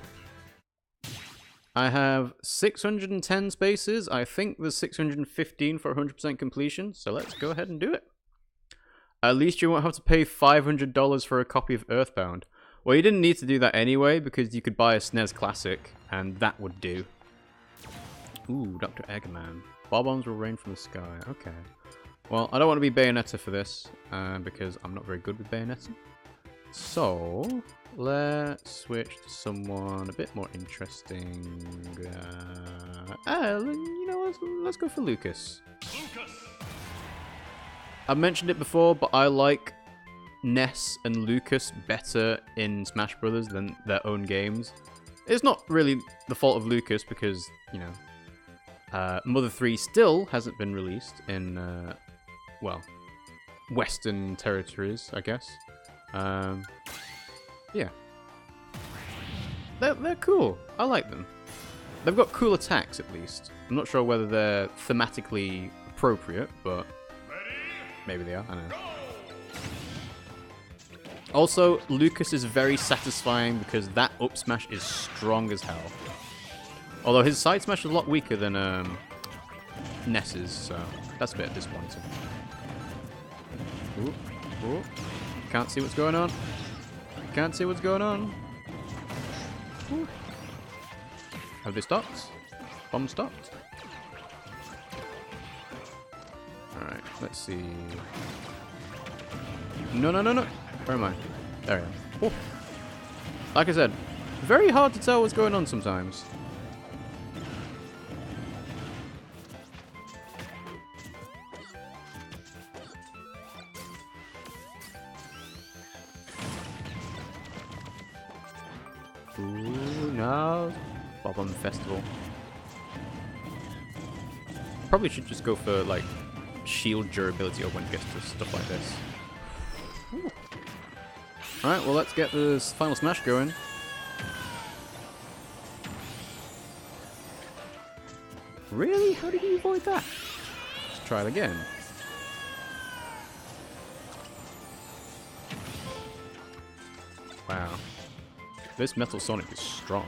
I have 610 spaces. I think there's 615 for 100% completion, so let's go ahead and do it. At least you won't have to pay $500 for a copy of Earthbound. Well, you didn't need to do that anyway, because you could buy a SNES Classic, and that would do. Ooh, Dr. Eggman. Bob-ombs will rain from the sky. Okay. Well, I don't want to be Bayonetta for this, because I'm not very good with Bayonetta. So, let's switch to someone a bit more interesting. You know, let's go for Lucas. I've mentioned it before, but I like Ness and Lucas better in Smash Brothers than their own games. It's not really the fault of Lucas because, you know, Mother 3 still hasn't been released in, well, Western territories, I guess. Yeah. They're cool. I like them. They've got cool attacks, at least. I'm not sure whether they're thematically appropriate, but maybe they are. I don't know. Also, Lucas is very satisfying because that up smash is strong as hell. Although his side smash is a lot weaker than Ness's, so that's a bit disappointing. Ooh. Can't see what's going on. Can't see what's going on. Ooh. Have they stopped? Bomb stopped? Alright, let's see. No, no, no, no. Where am I? There I am. Ooh. Like I said, very hard to tell what's going on sometimes. Ooh, no. Bob-omb Festival. Probably should just go for, like, shield durability when it gets to stuff like this. Alright, well, let's get this final smash going. Really? How did you avoid that? Let's try it again. Wow. This Metal Sonic is strong.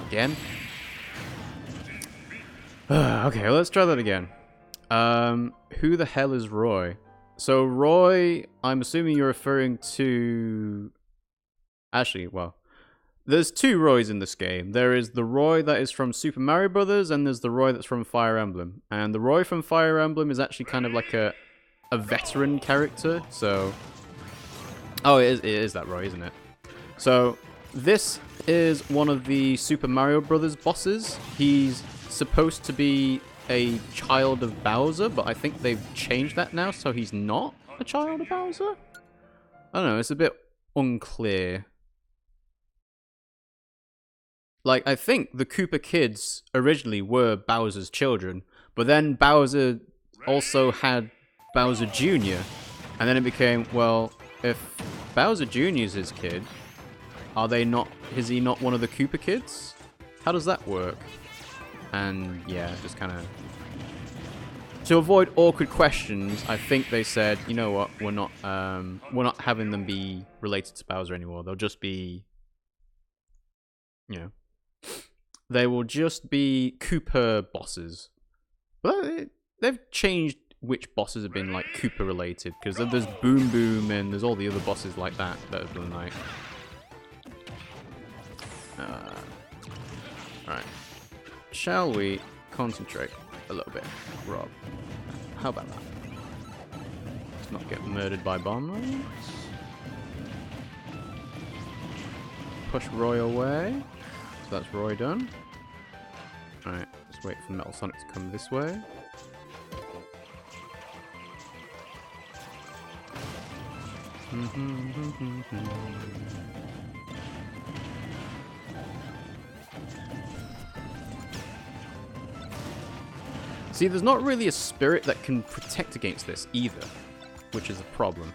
Again? Okay, let's try that again. Who the hell is Roy? So Roy, I'm assuming you're referring to... Actually, well, there's two Roys in this game. There is the Roy that is from Super Mario Brothers, and there's the Roy that's from Fire Emblem. And the Roy from Fire Emblem is actually kind of like a veteran character, so... Oh, it is that Roy, isn't it? So, this is one of the Super Mario Brothers bosses. He's supposed to be a child of Bowser, but I think they've changed that now, so he's not a child of Bowser? I don't know, it's a bit unclear. Like, I think the Koopa kids originally were Bowser's children, but then Bowser also had Bowser Jr., and then it became, well, if Bowser Jr. is his kid, is he not one of the Koopa kids? How does that work? And yeah, just kind of... To avoid awkward questions, I think they said, you know what, we're not having them be related to Bowser anymore. They'll just be, you know, they will just be Koopa bosses. But they've changed which bosses have been like Koopa related, because there's Boom Boom and there's all the other bosses like that have been like. Alright. Shall we concentrate a little bit, Rob? How about that? Let's not get murdered by bomb raids. Push Roy away. So that's Roy done. Alright, let's wait for Metal Sonic to come this way. See, there's not really a spirit that can protect against this either, which is a problem.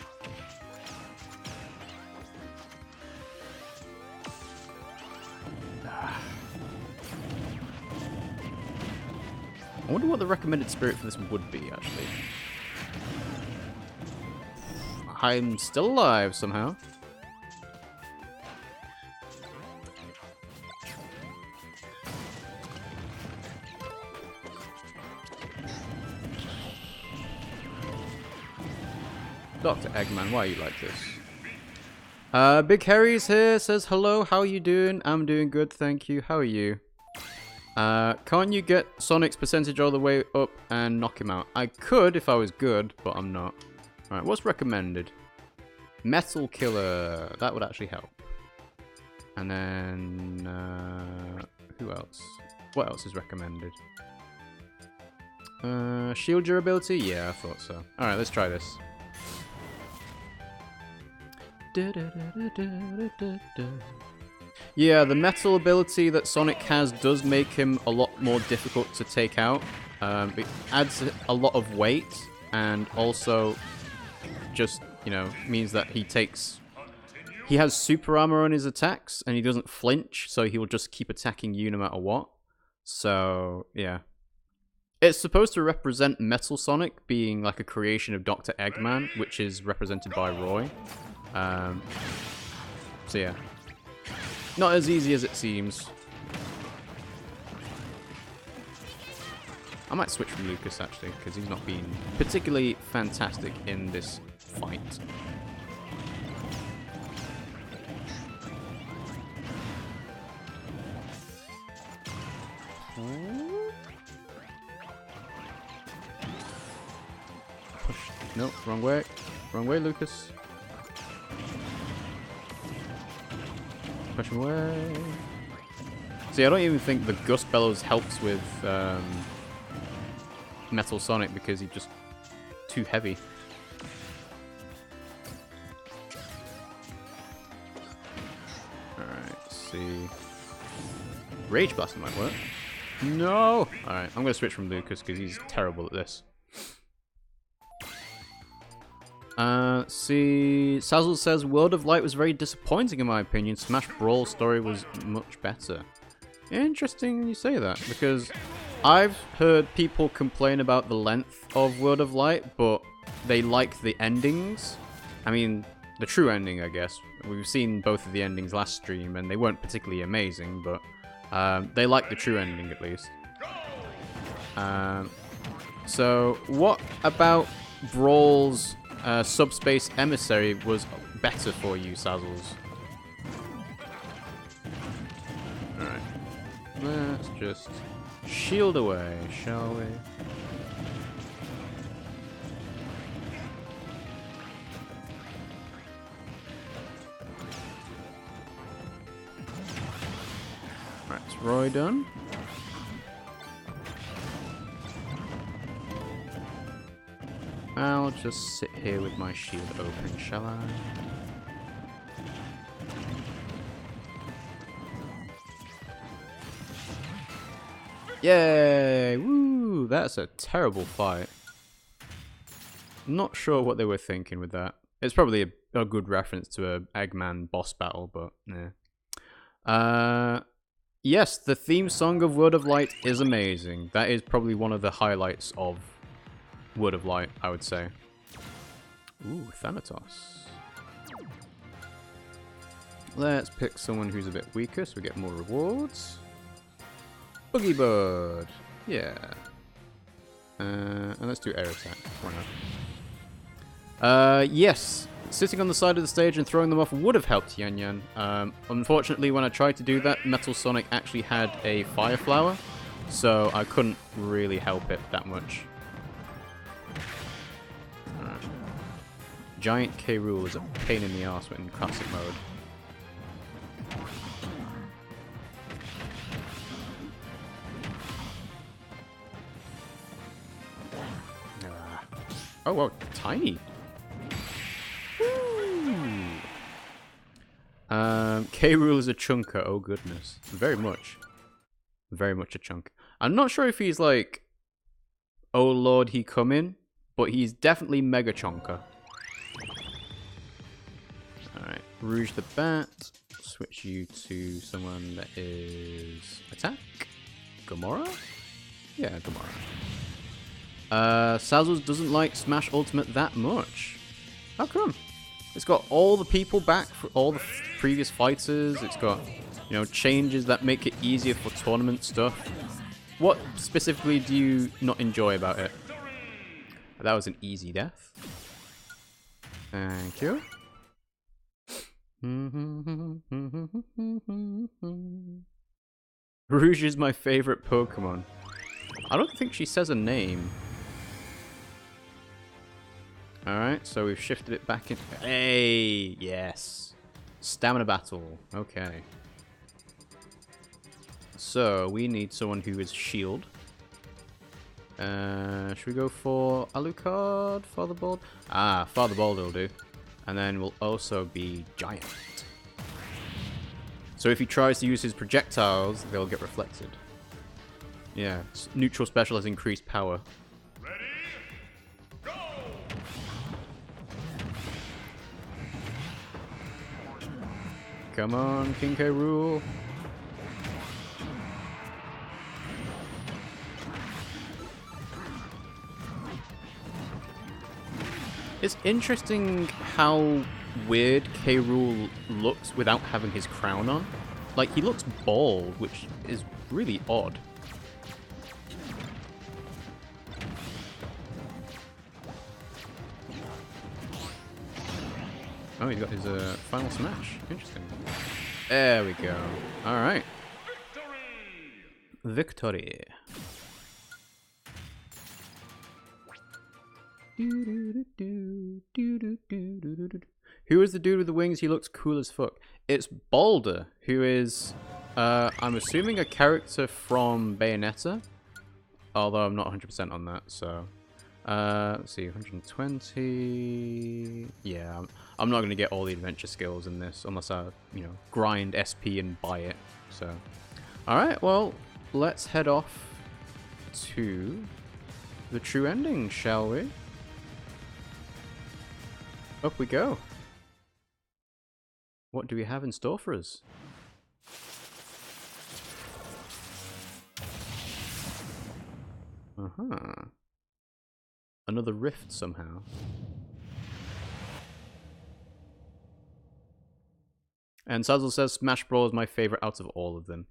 I wonder what the recommended spirit for this would be, actually. I'm still alive somehow. Dr. Eggman, why are you like this? Big Harry's here, says hello, how are you doing? I'm doing good, thank you. How are you? Can't you get Sonic's percentage all the way up and knock him out? I could if I was good, but I'm not. Alright, what's recommended? Metal Killer. That would actually help. And then... who else? What else is recommended? Shield durability? Yeah, I thought so. Alright, let's try this. Yeah, the metal ability that Sonic has does make him a lot more difficult to take out. It adds a lot of weight, and also just, you know, means that he has super armor on his attacks, and he doesn't flinch, so he will just keep attacking you no matter what. So, yeah. It's supposed to represent Metal Sonic being like a creation of Dr. Eggman, which is represented by Roy. So yeah. Not as easy as it seems. I might switch from Lucas, actually, because he's not been particularly fantastic in this fight. Push. No, wrong way. Wrong way, Lucas. Push him away. See, I don't even think the Gust Bellows helps with Metal Sonic because he's just too heavy. Alright, let's see. Rage Blast might work. No! Alright, I'm going to switch from Lucas because he's terrible at this. Let's see. Sazzle says World of Light was very disappointing in my opinion. Smash Brawl story was much better. Interesting you say that, because I've heard people complain about the length of World of Light, but they like the endings. I mean, the true ending, I guess. We've seen both of the endings last stream, and they weren't particularly amazing, but they like the true ending at least. So, what about Brawl's Subspace Emissary was better for you, Sazzles? Alright. Let's just shield away, shall we? Right, is Roy done? I'll just sit here with my shield open, shall I? Yay! Woo! That's a terrible fight. Not sure what they were thinking with that. It's probably a good reference to a Eggman boss battle, but yeah. Yes, the theme song of World of Light is amazing. That is probably one of the highlights of World of Light, I would say. Ooh, Thanatos. Let's pick someone who's a bit weaker so we get more rewards. Boogie Bird. Yeah. And let's do air attack. Why not? Yes. Sitting on the side of the stage and throwing them off would have helped Yan Yan. Unfortunately, when I tried to do that, Metal Sonic actually had a Fire Flower, so I couldn't really help it that much. Right. Giant K. Rool is a pain in the ass when in classic mode. Oh, wow, tiny. K. Rool is a chunker, oh goodness. Very much. Very much a chunk. I'm not sure if he's like, oh lord, he come in, but he's definitely mega chonker. Alright, Rouge the Bat. Switch you to someone that is attack. Gamora? Yeah, Gamora. Sazzles doesn't like Smash Ultimate that much. How come? It's got all the people back for all the previous fighters. It's got, you know, changes that make it easier for tournament stuff. What specifically do you not enjoy about it? That was an easy death. Thank you. Rouge is my favorite Pokemon. I don't think she says a name. Alright, so we've shifted it back in. Hey, yes. Stamina battle. Okay. So, we need someone who is shield. Should we go for Alucard? Father Bald? Ah, Father Bald will do. And then we'll also be Giant. So if he tries to use his projectiles, they'll get reflected. Yeah, neutral special has increased power. Come on, King K. Rool. It's interesting how weird K. Rool looks without having his crown on. Like, he looks bald, which is really odd. Oh, he's got his final smash. Interesting. There we go. Alright. victory. Who is the dude with the wings? He looks cool as fuck. It's Balder, who is, I'm assuming a character from Bayonetta. Although I'm not 100% on that, so... let's see, 120... Yeah, I'm not going to get all the adventure skills in this, unless I, you know, grind SP and buy it, so... Alright, well, let's head off to the true ending, shall we? Up we go. What do we have in store for us? Uh-huh. Another rift somehow. And Sazzle says Smash Bros is my favorite out of all of them.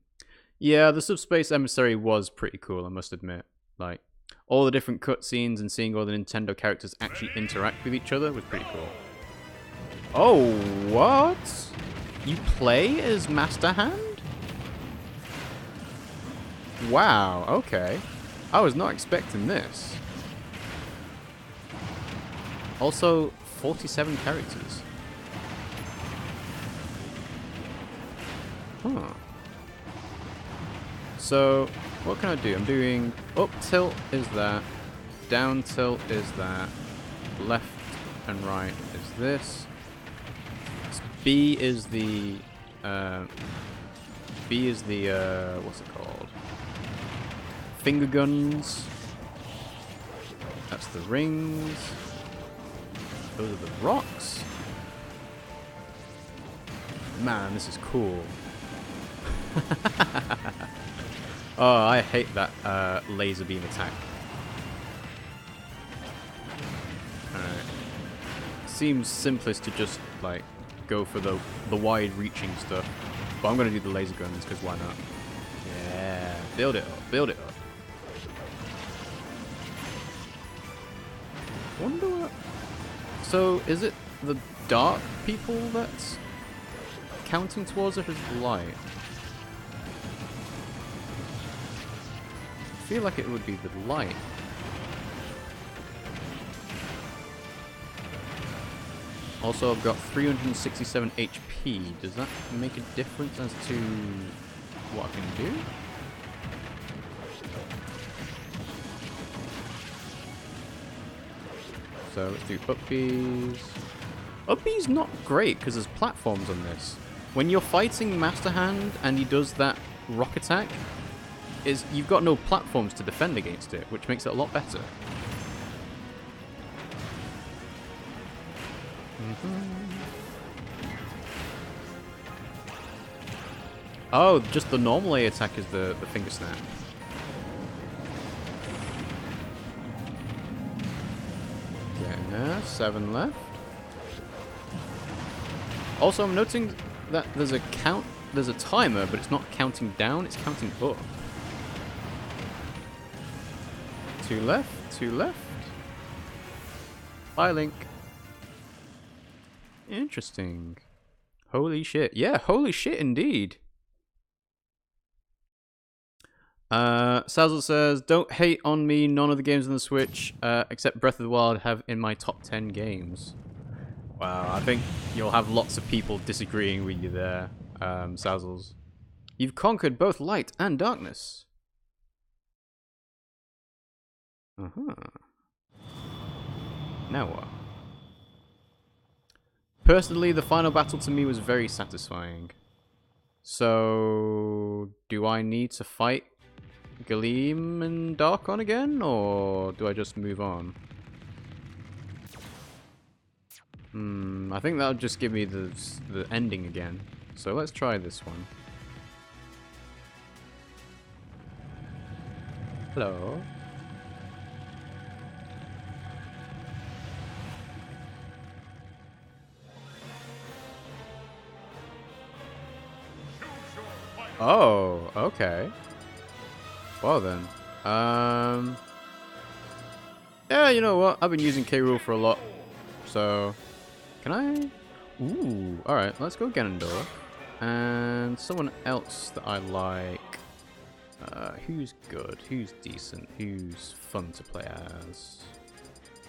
Yeah, the Subspace Emissary was pretty cool, I must admit. Like, all the different cutscenes and seeing all the Nintendo characters actually interact with each other was pretty cool. Oh, what? You play as Master Hand? Wow, okay. I was not expecting this. Also, 47 characters. Huh. So, what can I do? I'm doing up tilt is that, down tilt is that, left and right is this. B is the, what's it called? Finger guns. That's the rings. Those are the rocks. Man, this is cool. Oh, I hate that laser beam attack. Alright. Seems simplest to just, like, go for the wide-reaching stuff. But I'm gonna do the laser guns, because why not? Yeah, build it up, build it up. Wonder what... So, is it the dark people that's counting towards it as light? I feel like it would be the light. Also, I've got 367 HP. Does that make a difference as to what I can do? So let's do Upbees. Upbee's not great because there's platforms on this. When you're fighting Master Hand and he does that rock attack, you've got no platforms to defend against it, which makes it a lot better. Oh, just the normal A attack is the finger snap. Getting there, 7 left. Also, I'm noting that there's a timer, but it's not counting down, it's counting up. 2 left, 2 left. Bye, Link. Interesting. Holy shit. Yeah, holy shit indeed. Sazzle says, don't hate on me, none of the games on the Switch, except Breath of the Wild, have in my top 10 games. Wow, I think you'll have lots of people disagreeing with you there, Sazzles. You've conquered both light and darkness. Uh-huh. Now what? Personally, the final battle to me was very satisfying. So, do I need to fight Galeem and Darkon again, or do I just move on? I think that'll just give me the ending again. So let's try this one. Hello. Oh, okay. Well then. Yeah, you know what? I've been using K. Rool for a lot. So, can I? Ooh, alright, let's go Ganondorf. And someone else that I like. Who's good? Who's decent? Who's fun to play as?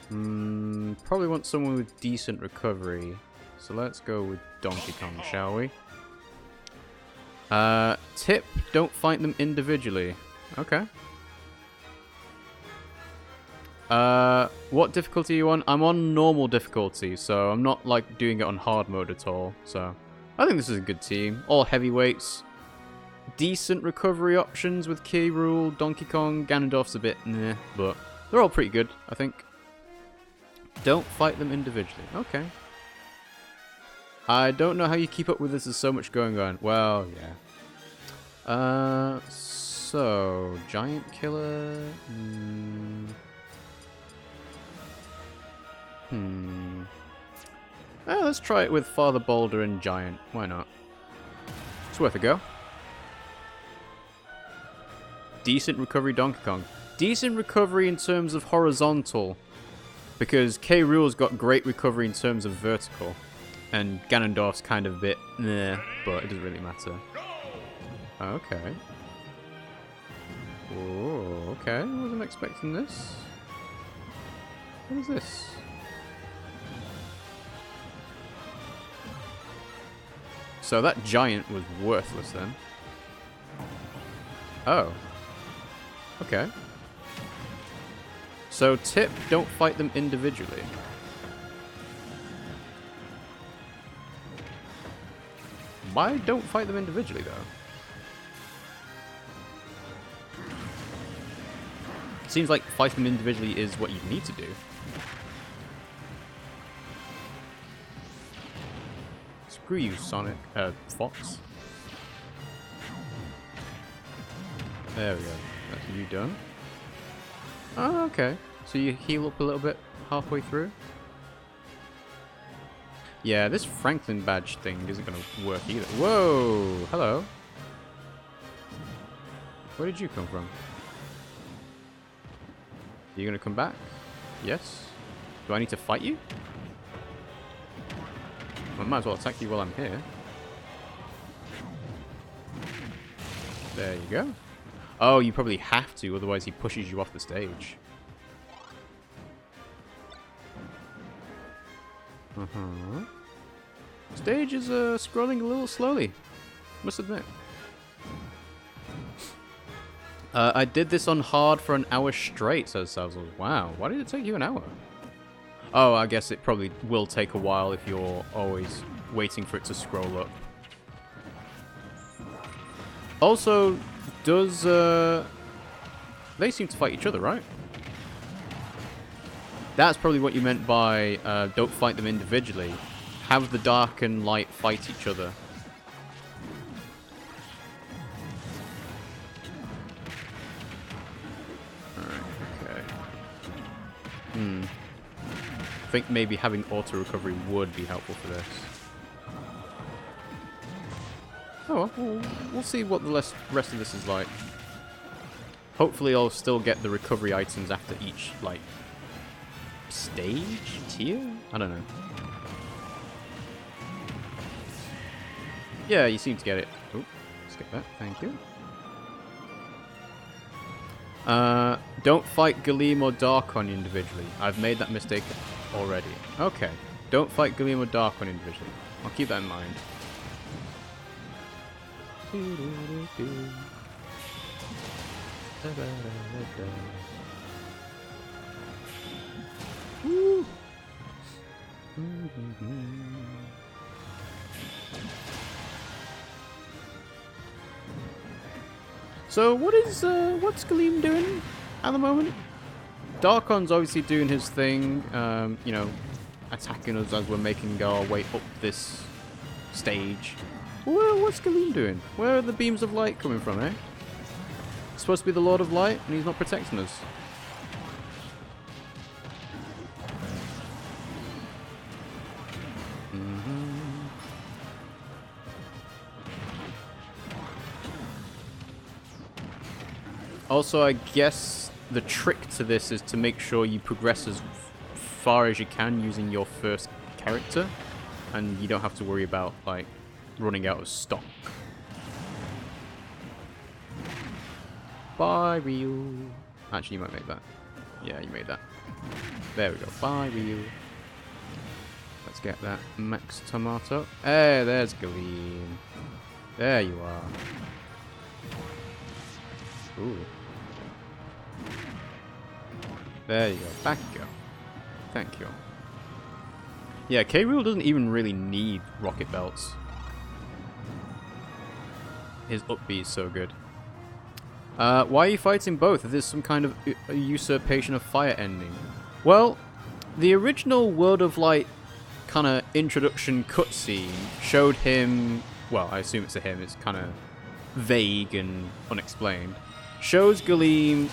Probably want someone with decent recovery. So let's go with Donkey Kong, shall we? Tip, don't fight them individually. Okay. What difficulty are you on? I'm on normal difficulty, so I'm not like doing it on hard mode at all. So I think this is a good team. All heavyweights. Decent recovery options with K. Rool, Donkey Kong, Ganondorf's a bit meh, but they're all pretty good, I think. Don't fight them individually. Okay. I don't know how you keep up with this. There's so much going on. Well, yeah. So Giant Killer. Let's try it with Father Boulder and Giant. Why not? It's worth a go. Decent recovery Donkey Kong. Decent recovery in terms of horizontal. Because K. Rool's got great recovery in terms of vertical. And Ganondorf's kind of a bit meh, but it doesn't really matter. Okay. Oh, okay. I wasn't expecting this. What is this? So that giant was worthless then. Oh. Okay. So tip, don't fight them individually. Why don't fight them individually though? Seems like fight them individually is what you need to do. Screw you, Sonic. Fox. There we go. That's you done. Oh, okay. So you heal up a little bit halfway through? Yeah, this Franklin badge thing isn't going to work either. Whoa! Hello. Where did you come from? Are you going to come back? Yes? Do I need to fight you? I might as well attack you while I'm here. There you go. Oh, you probably have to, otherwise he pushes you off the stage. Stage is scrolling a little slowly, must admit. I did this on hard for an hour straight, says Sazzles. Wow, why did it take you an hour? Oh, I guess it probably will take a while if you're always waiting for it to scroll up. Also, does they seem to fight each other, right? That's probably what you meant by don't fight them individually. Have the dark and light fight each other. Alright, okay. I think maybe having auto recovery would be helpful for this. Oh, well, we'll see what the rest of this is like. Hopefully I'll still get the recovery items after each, like, stage? Tier? I don't know. Yeah, you seem to get it. Oh, skip that. Thank you. Don't fight Galeem or Darkon individually. I've made that mistake already. Okay. Don't fight Galeem or Darkon individually. I'll keep that in mind. Woo. So what's Galeem doing at the moment? Darkon's obviously doing his thing, you know, attacking us as we're making our way up this stage. What's Galeem doing? Where are the beams of light coming from, eh? He's supposed to be the Lord of Light, and he's not protecting us. Also, I guess the trick to this is to make sure you progress as far as you can using your first character, and you don't have to worry about, like, running out of stock. Bye, Ryu. Actually, you might make that. Yeah, you made that. There we go. Bye, Ryu. Let's get that Max Tomato. Hey, there's Galeem. There you are. Ooh. There you go. Back you go. Thank you. Yeah, K. Rool doesn't even really need rocket belts. His up B is so good. Why are you fighting both? Is this some kind of usurpation of fire ending? Well, the original World of Light kind of introduction cutscene showed him... Well, I assume it's a him. It's kind of vague and unexplained. Shows Galeem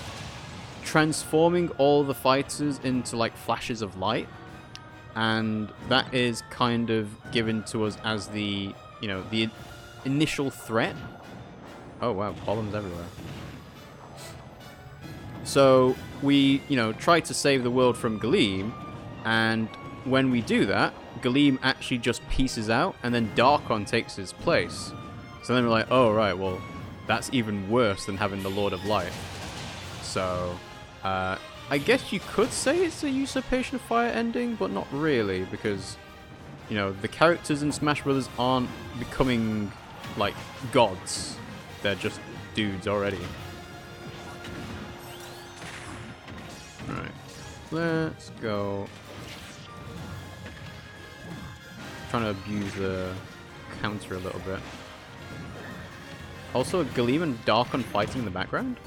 transforming all the fighters into like flashes of light. And that is kind of given to us as the, you know, the initial threat. Oh wow, columns everywhere. So we, you know, try to save the world from Galeem, and when we do that, Galeem actually just pieces out, and then Darkon takes his place. So then we're like, oh right, well, that's even worse than having the Lord of Light. So, I guess you could say it's a Usurpation of Fire ending, but not really, because, you know, the characters in Smash Bros. Aren't becoming, like, gods. They're just dudes already. Alright, let's go. Trying to abuse the counter a little bit. Also, Galeem and Darkon fighting in the background?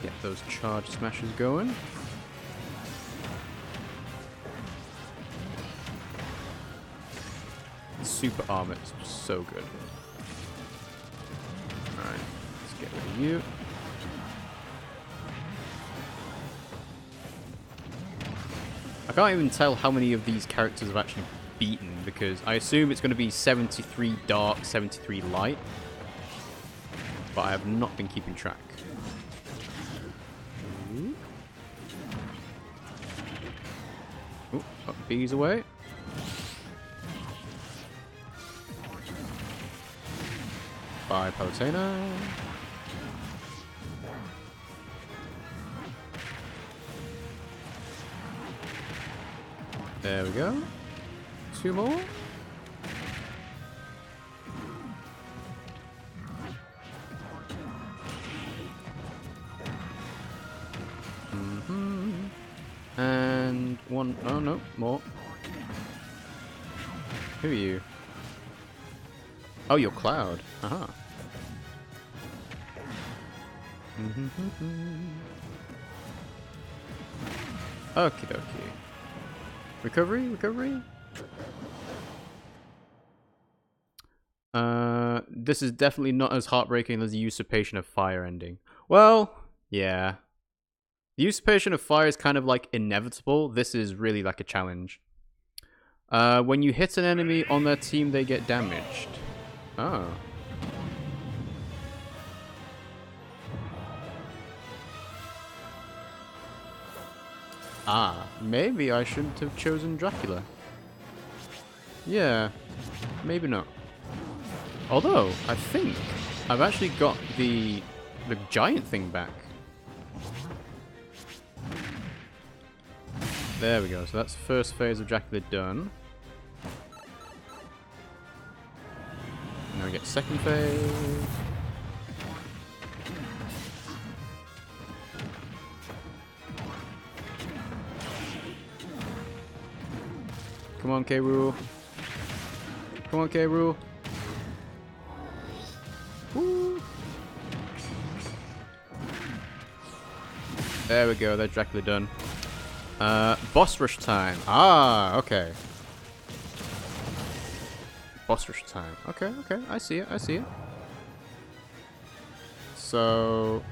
Get those charge smashes going. Super armor is just so good. Alright, let's get rid of you. I can't even tell how many of these characters I've actually beaten, because I assume it's going to be 73 dark, 73 light. But I have not been keeping track. Ooh, got bees away. Bye, Palutena. There we go. 2 more. And 1. Oh no, more. Who are you? Oh, you're Cloud. Aha. Okie dokie. Recovery? Recovery? This is definitely not as heartbreaking as the Usurpation of Fire ending. Well, yeah. The Usurpation of Fire is kind of like inevitable. This is really like a challenge. When you hit an enemy on their team, they get damaged. Oh. Ah, maybe I shouldn't have chosen Dracula. Yeah, maybe not. Although, I think I've actually got the giant thing back. There we go, so that's first phase of Dracula done. Now we get second phase. Come on, K. Rool. Come on, K. Rool. Woo. There we go, that's Dracula done. Boss rush time. Ah, okay. Boss rush time. Okay, okay, I see it, I see it. So...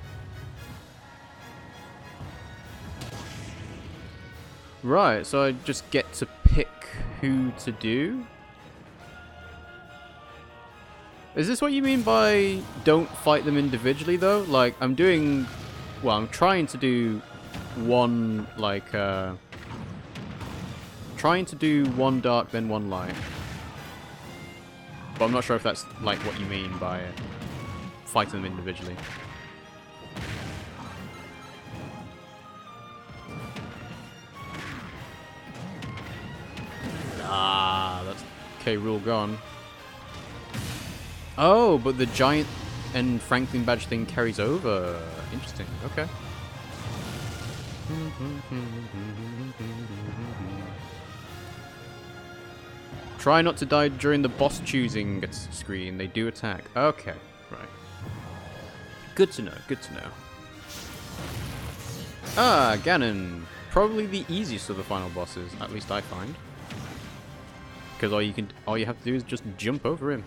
Right, so I just get to pick who to do? Is this what you mean by don't fight them individually though? Like, I'm doing... Well, I'm trying to do one, like, trying to do one dark, then one light. But I'm not sure if that's like what you mean by fighting them individually. Ah, that's K. Rool gone. Oh, but the giant and Franklin badge thing carries over. Interesting. Okay. Try not to die during the boss choosing screen. They do attack. Okay, right. Good to know. Good to know. Ah, Ganon. Probably the easiest of the final bosses, at least I find. Because all you have to do is just jump over him.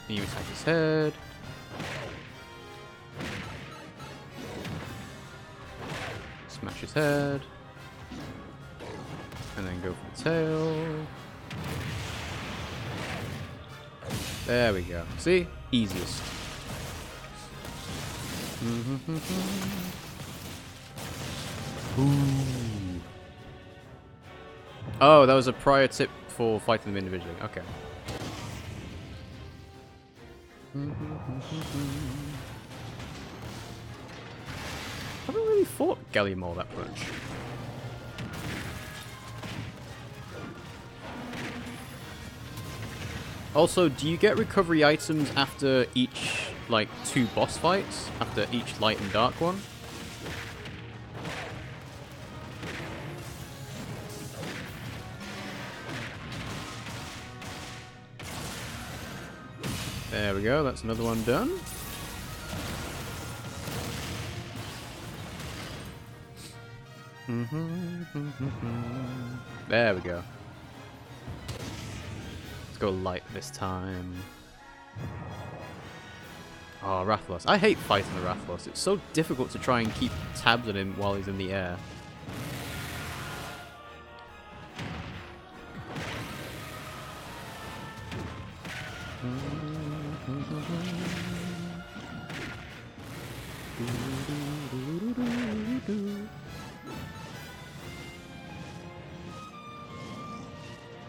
And you attack his head. Smash his head. And then go for the tail. There we go. See? Easiest. Ooh. Oh, that was a prior tip for fighting them individually. Okay. I haven't really fought Gallimore that much. Also, do you get recovery items after each, like, 2 boss fights? After each light and dark one? There we go, that's another one done. There we go. Let's go light this time. Oh, Rathalos. I hate fighting the Rathalos. It's so difficult to try and keep tabs on him while he's in the air.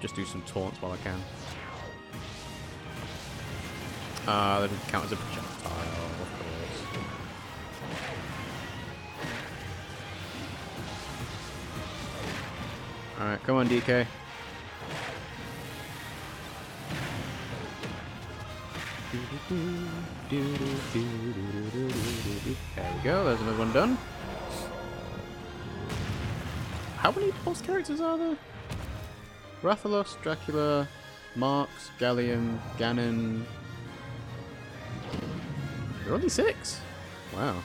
Just do some taunts while I can. That doesn't count as a projectile, of course. Alright, come on, DK. There we go, there's another one done. How many boss characters are there? Rathalos, Dracula, Marx, Gallium, Ganon. There are only 6. Wow.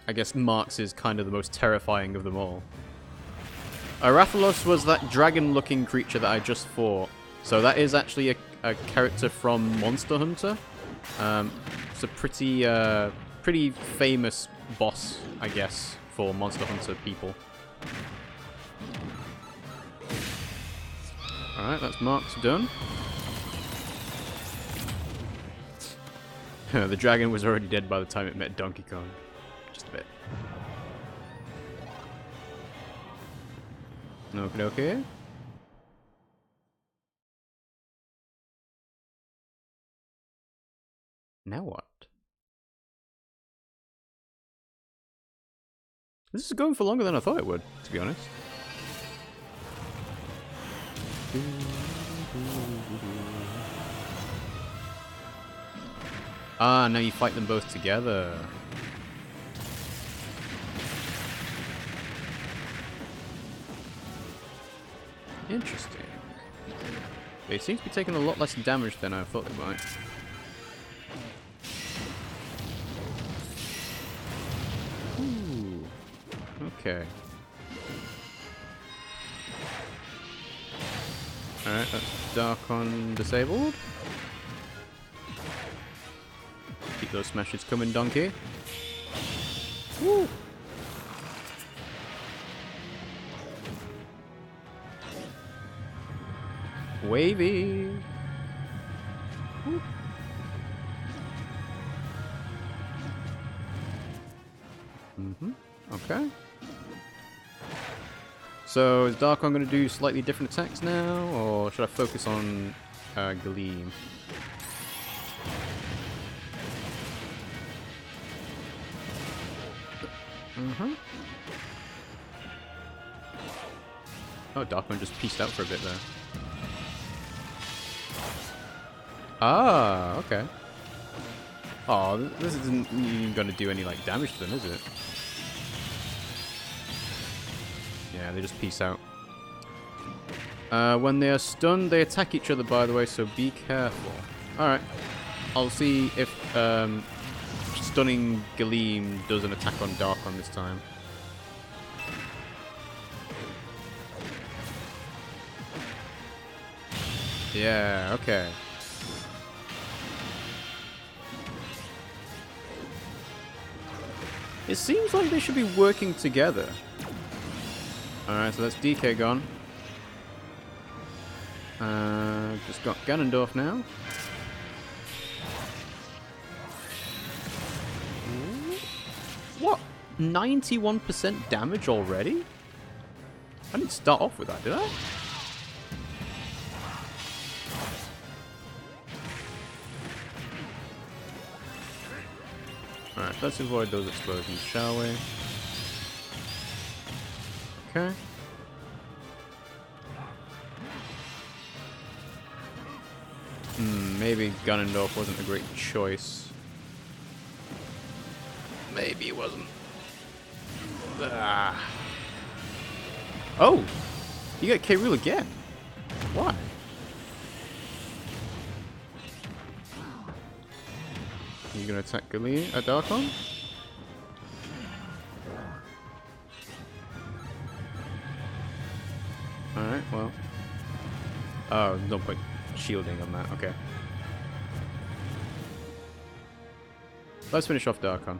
I guess Marx is kind of the most terrifying of them all. Rathalos was that dragon-looking creature that I just fought. So that is actually a character from Monster Hunter. It's a pretty famous boss, I guess, for Monster Hunter people. Alright, that's Marx done. The dragon was already dead by the time it met Donkey Kong. Just a bit. Okay. Now what? This is going for longer than I thought it would, to be honest. Ah, now you fight them both together. Interesting. They seem to be taking a lot less damage than I thought they might. Ooh. Okay. Alright, that's Darkon disabled. Keep those smashes coming, Donkey. Woo! Wavy! Woo. Okay. So is Darkon going to do slightly different attacks now, or should I focus on Gleam? Oh, Darkon just pieced out for a bit there. Ah, okay. Oh, this isn't even going to do any like damage to them, is it? Yeah, they just peace out. When they are stunned, they attack each other, by the way, so be careful. Alright. I'll see if stunning Gleam does an attack on Darkon this time. Yeah, okay. It seems like they should be working together. Alright, so that's DK gone. Just got Ganondorf now. What? 91% damage already? I didn't start off with that, did I? Alright, let's avoid those explosions, shall we? Okay. Maybe Ganondorf wasn't a great choice. Maybe it wasn't. Ah. Oh! You got K. Rool again. Why? You gonna attack Galeem at Darkon? Alright, well. Oh, no point shielding on that, okay. Let's finish off Darkon.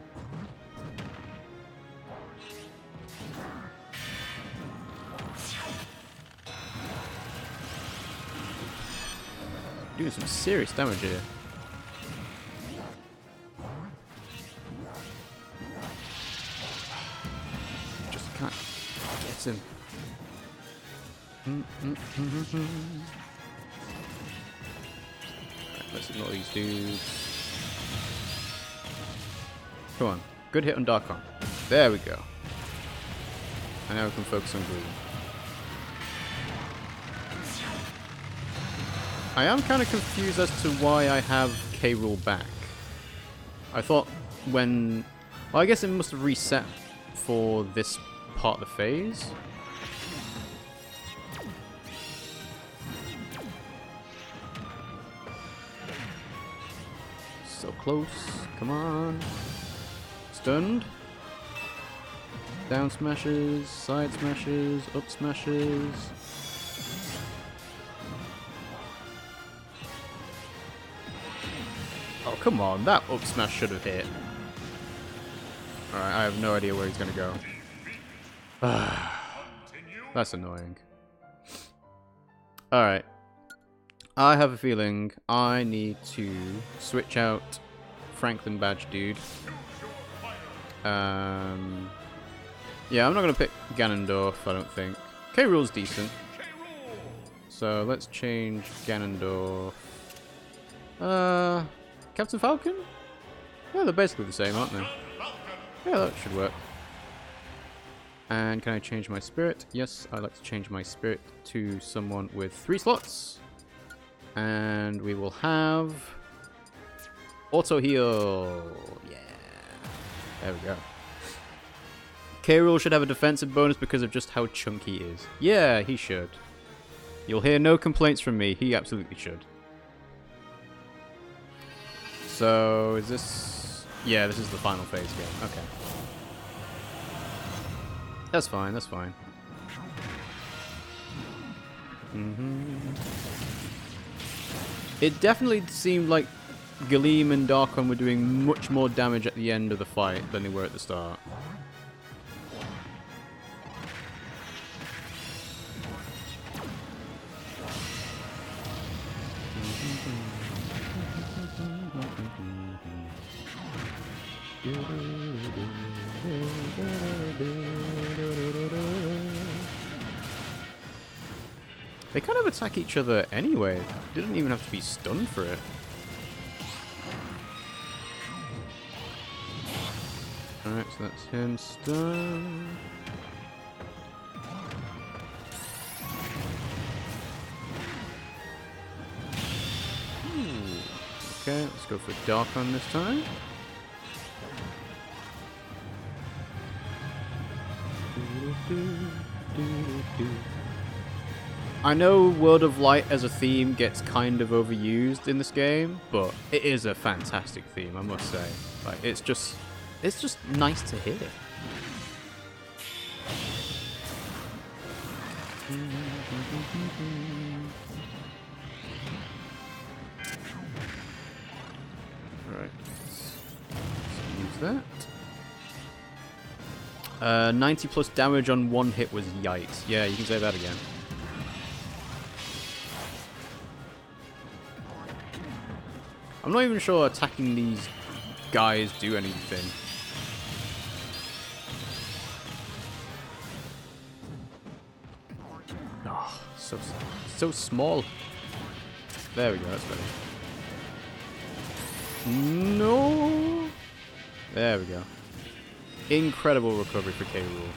Doing some serious damage here. Just can't get him. Right, let's ignore these dudes. Come on. Good hit on Darkon. There we go. And now we can focus on Gleam. I am kind of confused as to why I have K. Rool back. I thought when... Well, I guess it must have reset for this part of the phase. So close. Come on. Stunned. Down smashes, side smashes, up smashes. Oh, come on. That up smash should have hit. Alright, I have no idea where he's going to go. That's annoying. Alright. I have a feeling I need to switch out Franklin Badge Dude. Yeah, I'm not going to pick Ganondorf, I don't think. K. Rool's decent. So let's change Ganondorf. Captain Falcon? Yeah, they're basically the same, aren't they? Yeah, that should work. And can I change my spirit? Yes, I'd like to change my spirit to someone with 3 slots. And we will have... Auto heal! Yeah! There we go. K. Rool should have a defensive bonus because of just how chunky he is. Yeah, he should. You'll hear no complaints from me. He absolutely should. So, is this... Yeah, this is the final phase game. Okay. That's fine, that's fine. It definitely seemed like Gleam and Darkon were doing much more damage at the end of the fight than they were at the start. They kind of attack each other anyway. Didn't even have to be stunned for it. Alright, so that's him stunned. Okay, let's go for Darkon this time. I know World of Light as a theme gets kind of overused in this game, but it is a fantastic theme, I must say. Like, it's just nice to hear. Alright, let's use that. 90 plus damage on one hit was yikes. Yeah, you can say that again. I'm not even sure attacking these guys do anything. Oh, so small. There we go, that's better. No! There we go. Incredible recovery for K. Rool.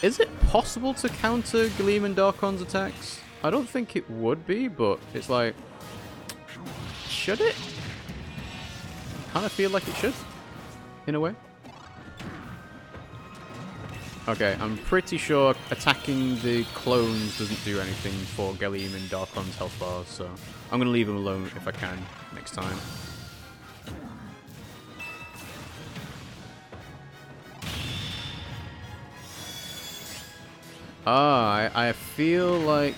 Is it possible to counter Gleam and Darkon's attacks? I don't think it would be, but it's like... Should it? Kind of feel like it should, in a way. Okay, I'm pretty sure attacking the clones doesn't do anything for Gleam and Darkon's health bars, so I'm going to leave them alone if I can next time. Ah, I feel like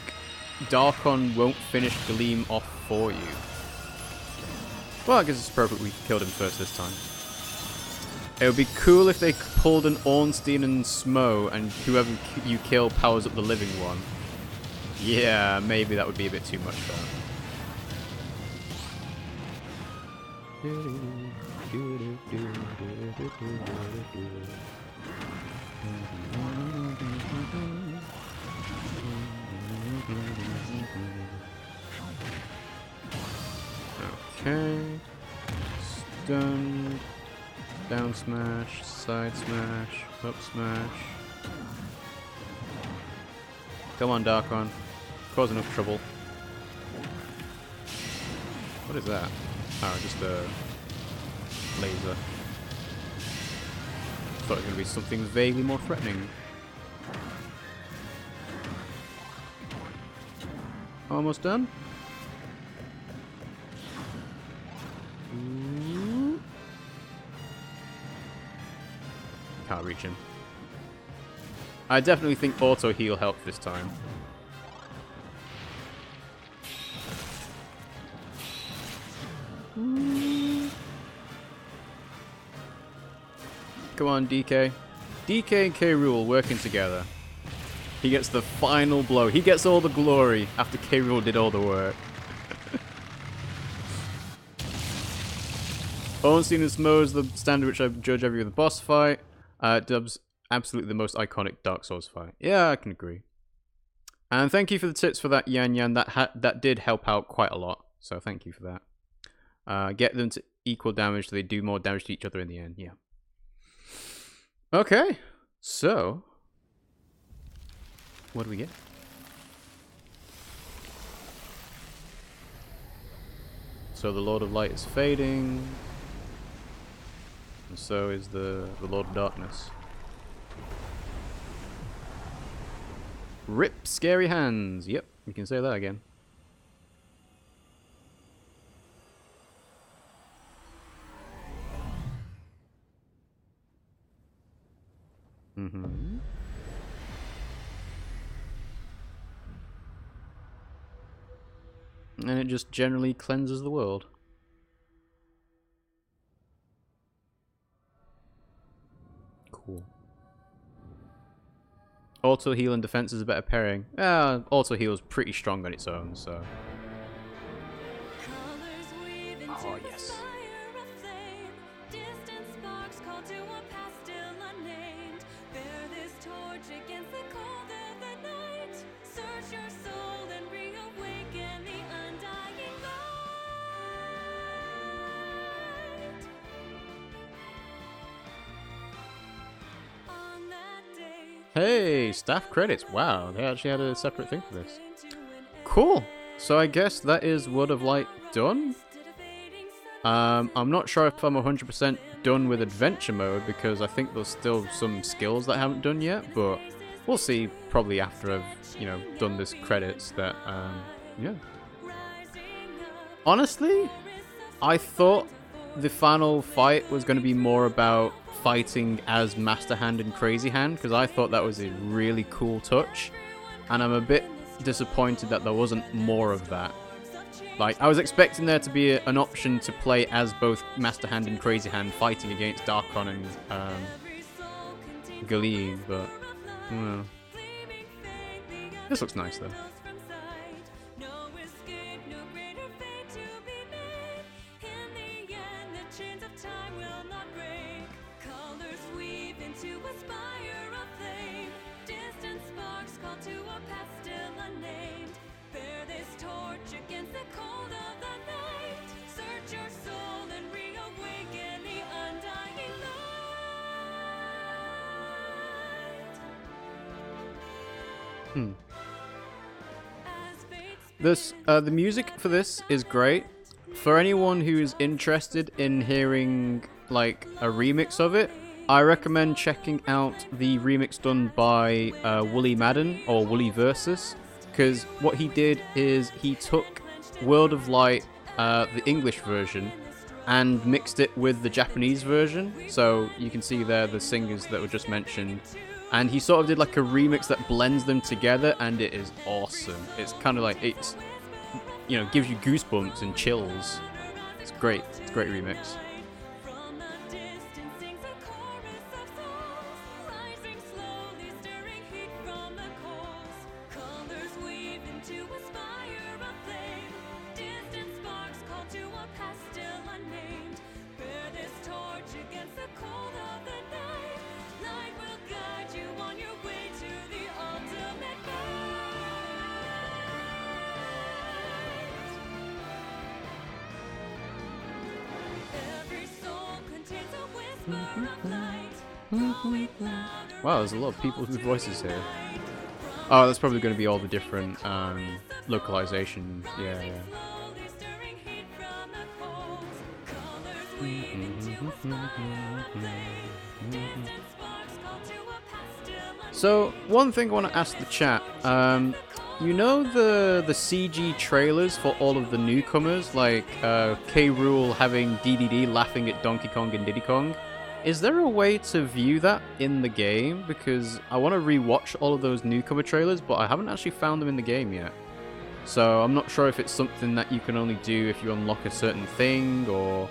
Darkon won't finish Gleam off for you. Well, I guess it's appropriate we killed him first this time. It would be cool if they pulled an Ornstein and Smo, and whoever you kill powers up the living one. Yeah, maybe that would be a bit too much though. Okay. Stun. Down smash. Side smash. Up smash. Come on, Darkon. Cause enough trouble. What is that? Oh, just a laser. Thought it was going to be something vaguely more threatening. Almost done. Can't reach him. I definitely think auto heal helped this time. Come on, DK. DK and K. Rool working together. He gets the final blow. He gets all the glory after K. Rool did all the work. Ornstein and Smo is the standard which I judge every other boss fight. Dub's absolutely the most iconic Dark Souls fight. Yeah, I can agree. And thank you for the tips for that, Yan Yan. That did help out quite a lot. So thank you for that. Get them to equal damage so they do more damage to each other in the end. Yeah. Okay. So, what do we get? So the Lord of Light is fading. And so is the Lord of Darkness. Rip scary hands. Yep, we can say that again. Mm-hmm. And it just generally cleanses the world. Cool. Auto heal and defense is a better pairing. Auto heal is pretty strong on its own, so against the cold of the night. Search your soul and reawaken the undying light. On that day, Hey, staff credits. Wow, they actually had a separate thing for this. Cool. So I guess that is Word of Light done. I'm not sure if I'm 100% done with adventure mode because I think there's still some skills that I haven't done yet, but we'll see probably after I've, done this credits that, yeah. Honestly, I thought the final fight was going to be more about fighting as Master Hand and Crazy Hand because I thought that was a really cool touch, and I'm a bit disappointed that there wasn't more of that. Like, I was expecting there to be an option to play as both Master Hand and Crazy Hand fighting against Darkon and Galee, but this looks nice though. The music for this is great. For anyone who's interested in hearing like a remix of it, I recommend checking out the remix done by Wooly Madden or Wooly Versus, because what he did is he took World of Light, the English version, and mixed it with the Japanese version. So you can see there the singers that were just mentioned. And he sort of did like a remix that blends them together, and it is awesome. It's kind of like, it's, gives you goosebumps and chills. It's great. It's a great remix. Wow, there's a lot of people with voices here. Oh, that's probably going to be all the different localizations. Yeah. So, one thing I want to ask the chat. You know the CG trailers for all of the newcomers, like K. Rool having DDD laughing at Donkey Kong and Diddy Kong? Is there a way to view that in the game? Because I want to rewatch all of those newcomer trailers, but I haven't actually found them in the game yet. So I'm not sure if it's something that you can only do if you unlock a certain thing, or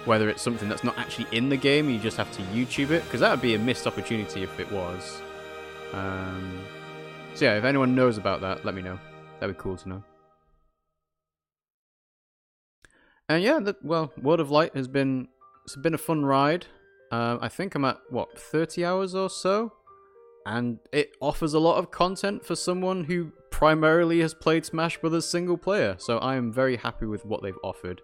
whether it's something that's not actually in the game and you just have to YouTube it, because that would be a missed opportunity if it was. So yeah, if anyone knows about that, let me know. That'd be cool to know. And yeah, World of Light it's been a fun ride. I think I'm at, 30 hours or so? And it offers a lot of content for someone who primarily has played Smash Bros. Single player, so I am very happy with what they've offered.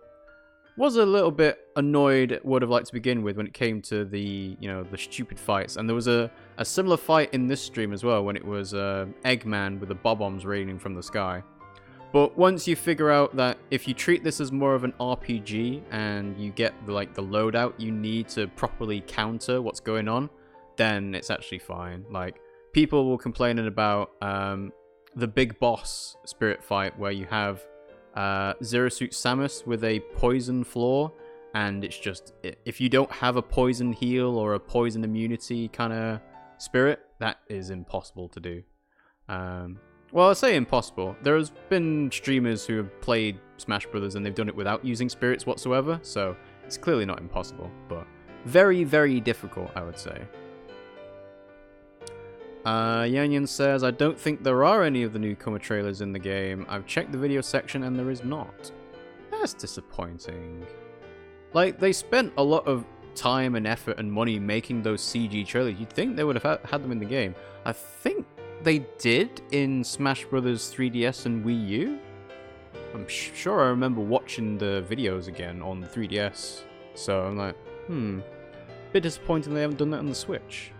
Was a little bit annoyed at World of Light to begin with when it came to the, the stupid fights. And there was a similar fight in this stream as well when it was Eggman with the bob-ombs raining from the sky. But once you figure out that if you treat this as more of an RPG and you get the loadout you need to properly counter what's going on, then it's actually fine. Like, people were complaining about the big boss spirit fight where you have Zero Suit Samus with a poison floor, and it's just, if you don't have a poison heal or a poison immunity kind of spirit, that is impossible to do. Well, I say impossible. There's been streamers who have played Smash Brothers and they've done it without using spirits whatsoever, so it's clearly not impossible, but very, very difficult, I would say. Yanyan says, I don't think there are any of the newcomer trailers in the game. I've checked the video section and there is not. That's disappointing. Like, they spent a lot of time and effort and money making those CG trailers, you'd think they would have had them in the game. I think they did in Smash Brothers 3DS and Wii U. I'm sure I remember watching the videos again on the 3DS. So I'm like, bit disappointing they haven't done that on the Switch.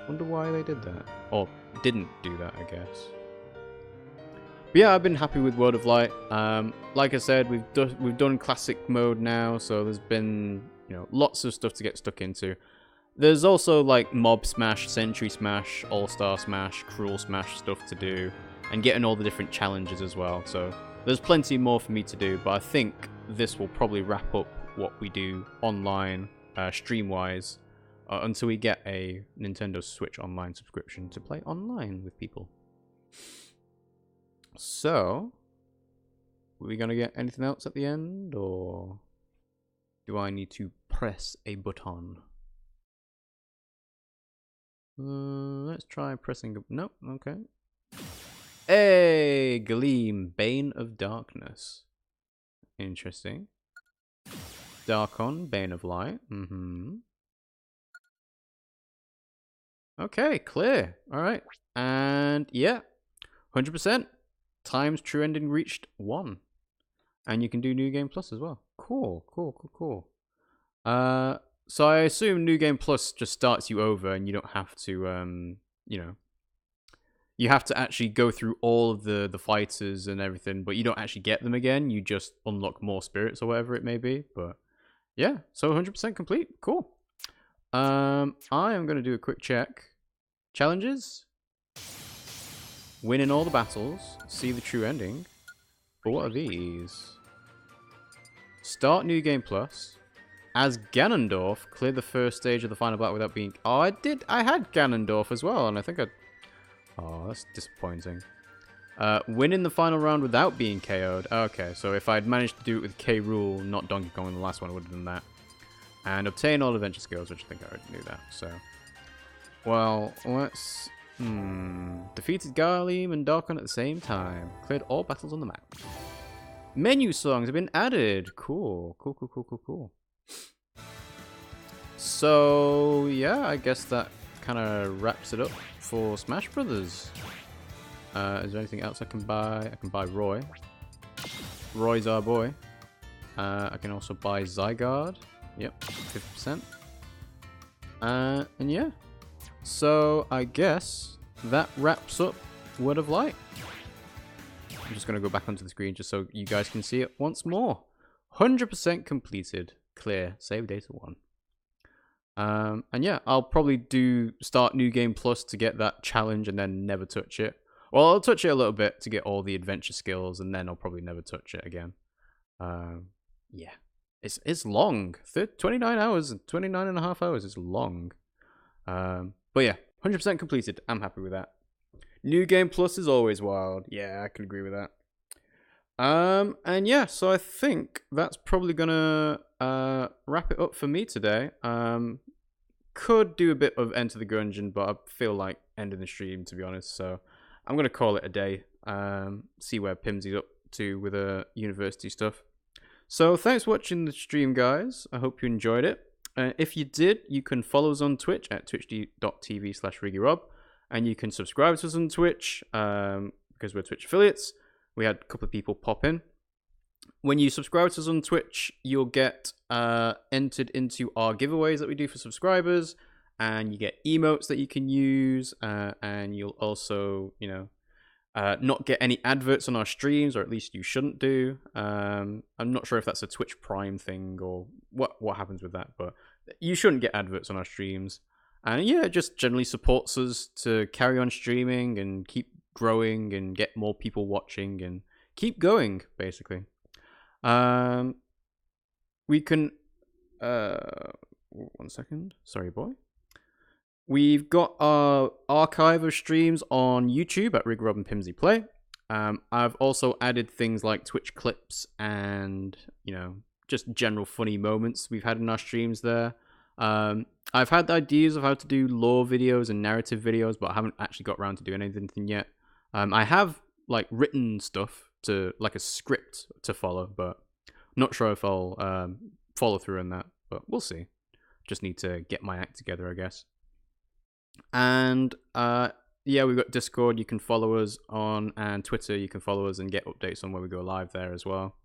Wonder why they did that. Or didn't do that, I guess. But yeah, I've been happy with World of Light. Like I said, we've done classic mode now, so there's been, you know, lots of stuff to get stuck into. There's also like Mob Smash, Century Smash, All-Star Smash, Cruel Smash stuff to do, and getting all the different challenges as well. So there's plenty more for me to do, but I think this will probably wrap up what we do online, stream-wise, until we get a Nintendo Switch Online subscription to play online with people. So, are we going to get anything else at the end, or do I need to press a button? Let's try pressing... Nope, okay. Hey, Gleam, Bane of Darkness. Interesting. Darkon, Bane of Light. Okay, clear. Alright. And yeah, 100%. Times true ending reached 1. And you can do New Game Plus as well. Cool. So I assume New Game Plus just starts you over and you don't have to, you know, you have to actually go through all of the fighters and everything, but you don't actually get them again. You just unlock more spirits or whatever it may be. But yeah, so 100% complete. Cool. I am going to do a quick check. Challenges. Winning all the battles. See the true ending. But what are these? Start New Game Plus. As Ganondorf, clear the first stage of the final battle without being... Oh, I had Ganondorf as well, and I think I... Oh, that's disappointing. Winning the final round without being KO'd. Okay, so if I'd managed to do it with K. Rool, not Donkey Kong in the last one, I would have done that. And obtain all adventure skills, which I think I already knew that, so... Well, let's... Defeated Garleem and Darkon at the same time. Cleared all battles on the map. Menu songs have been added. Cool. So, yeah, I guess that kind of wraps it up for Smash Brothers. Is there anything else I can buy? I can buy Roy. Roy's our boy. I can also buy Zygarde. Yep, 50%. And yeah. So, I guess that wraps up Word of Light. I'm just going to go back onto the screen just so you guys can see it once more. 100% completed. Clear. Save data 1. And yeah, I'll probably start New Game Plus to get that challenge and then never touch it. Well, I'll touch it a little bit to get all the adventure skills and then I'll probably never touch it again. Yeah. It's long. 29 hours, 29 and a half hours is long. But yeah, 100% completed. I'm happy with that. New Game Plus is always wild. Yeah, I can agree with that. And yeah, so I think that's probably gonna wrap it up for me today. Could do a bit of Enter the Gungeon, but I feel like ending the stream, to be honest. So I'm gonna call it a day. See where Pimsy's up to with university stuff. So thanks for watching the stream, guys. I hope you enjoyed it. If you did, you can follow us on Twitch at twitch.tv/RiggyRob, and you can subscribe to us on Twitch because we're Twitch affiliates. We had a couple of people pop in. When you subscribe to us on Twitch, you'll get entered into our giveaways that we do for subscribers, and you get emotes that you can use, and you'll also, you know, not get any adverts on our streams, or at least you shouldn't do. I'm not sure if that's a Twitch Prime thing or what happens with that, but you shouldn't get adverts on our streams. And yeah, it just generally supports us to carry on streaming and keep growing and get more people watching and keep going, basically. We can... 1 second. Sorry, boy. We've got our archive of streams on YouTube at Rig Rob and Pimsy Play. I've also added things like Twitch clips and, you know, just general funny moments we've had in our streams there. I've had ideas of how to do lore videos and narrative videos, but I haven't actually got around to doing anything yet. I have, like, written stuff to, like, a script to follow, but not sure if I'll follow through on that, but we'll see. just need to get my act together, I guess. And yeah, we've got Discord. You can follow us on, and Twitter. You can follow us and get updates on when we go live there as well.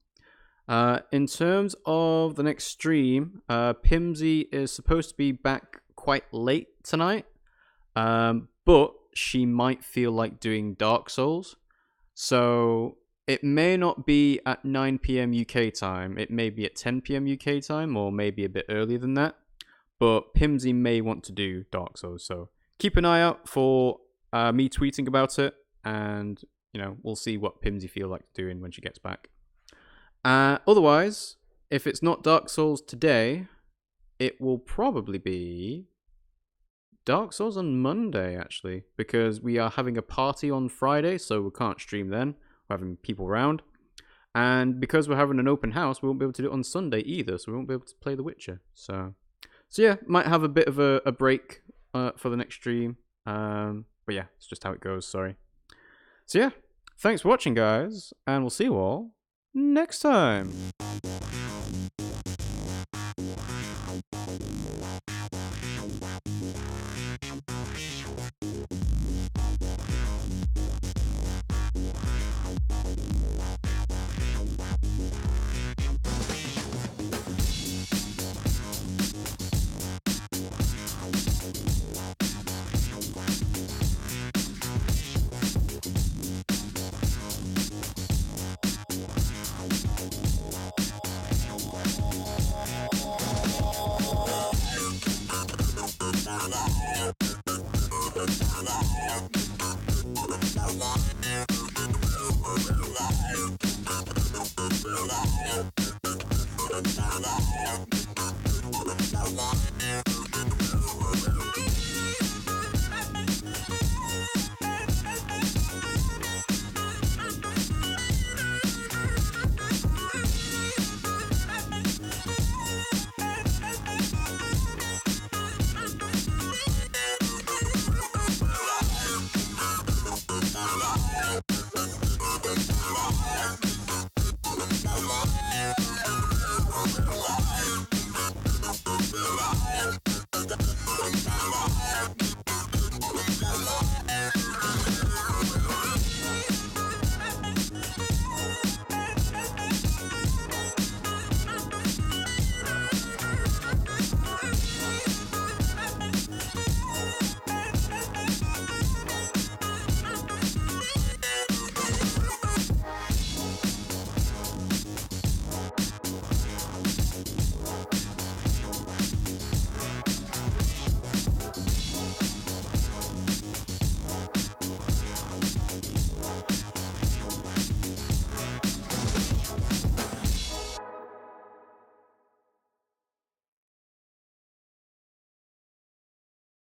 In terms of the next stream, Pimsy is supposed to be back quite late tonight, but she might feel like doing Dark Souls. So it may not be at 9 p.m. UK time. It may be at 10 p.m. UK time, or maybe a bit earlier than that. But Pimsy may want to do Dark Souls. So keep an eye out for me tweeting about it, and we'll see what Pimsy feel like doing when she gets back. Otherwise, if it's not Dark Souls today, it will probably be Dark Souls on Monday, actually, because we are having a party on Friday, so we can't stream then. We're having people around. And because we're having an open house, we won't be able to do it on Sunday either, so we won't be able to play The Witcher. So yeah, might have a bit of a break for the next stream. But yeah, it's just how it goes, sorry. So yeah, thanks for watching, guys, and we'll see you all next time. Live.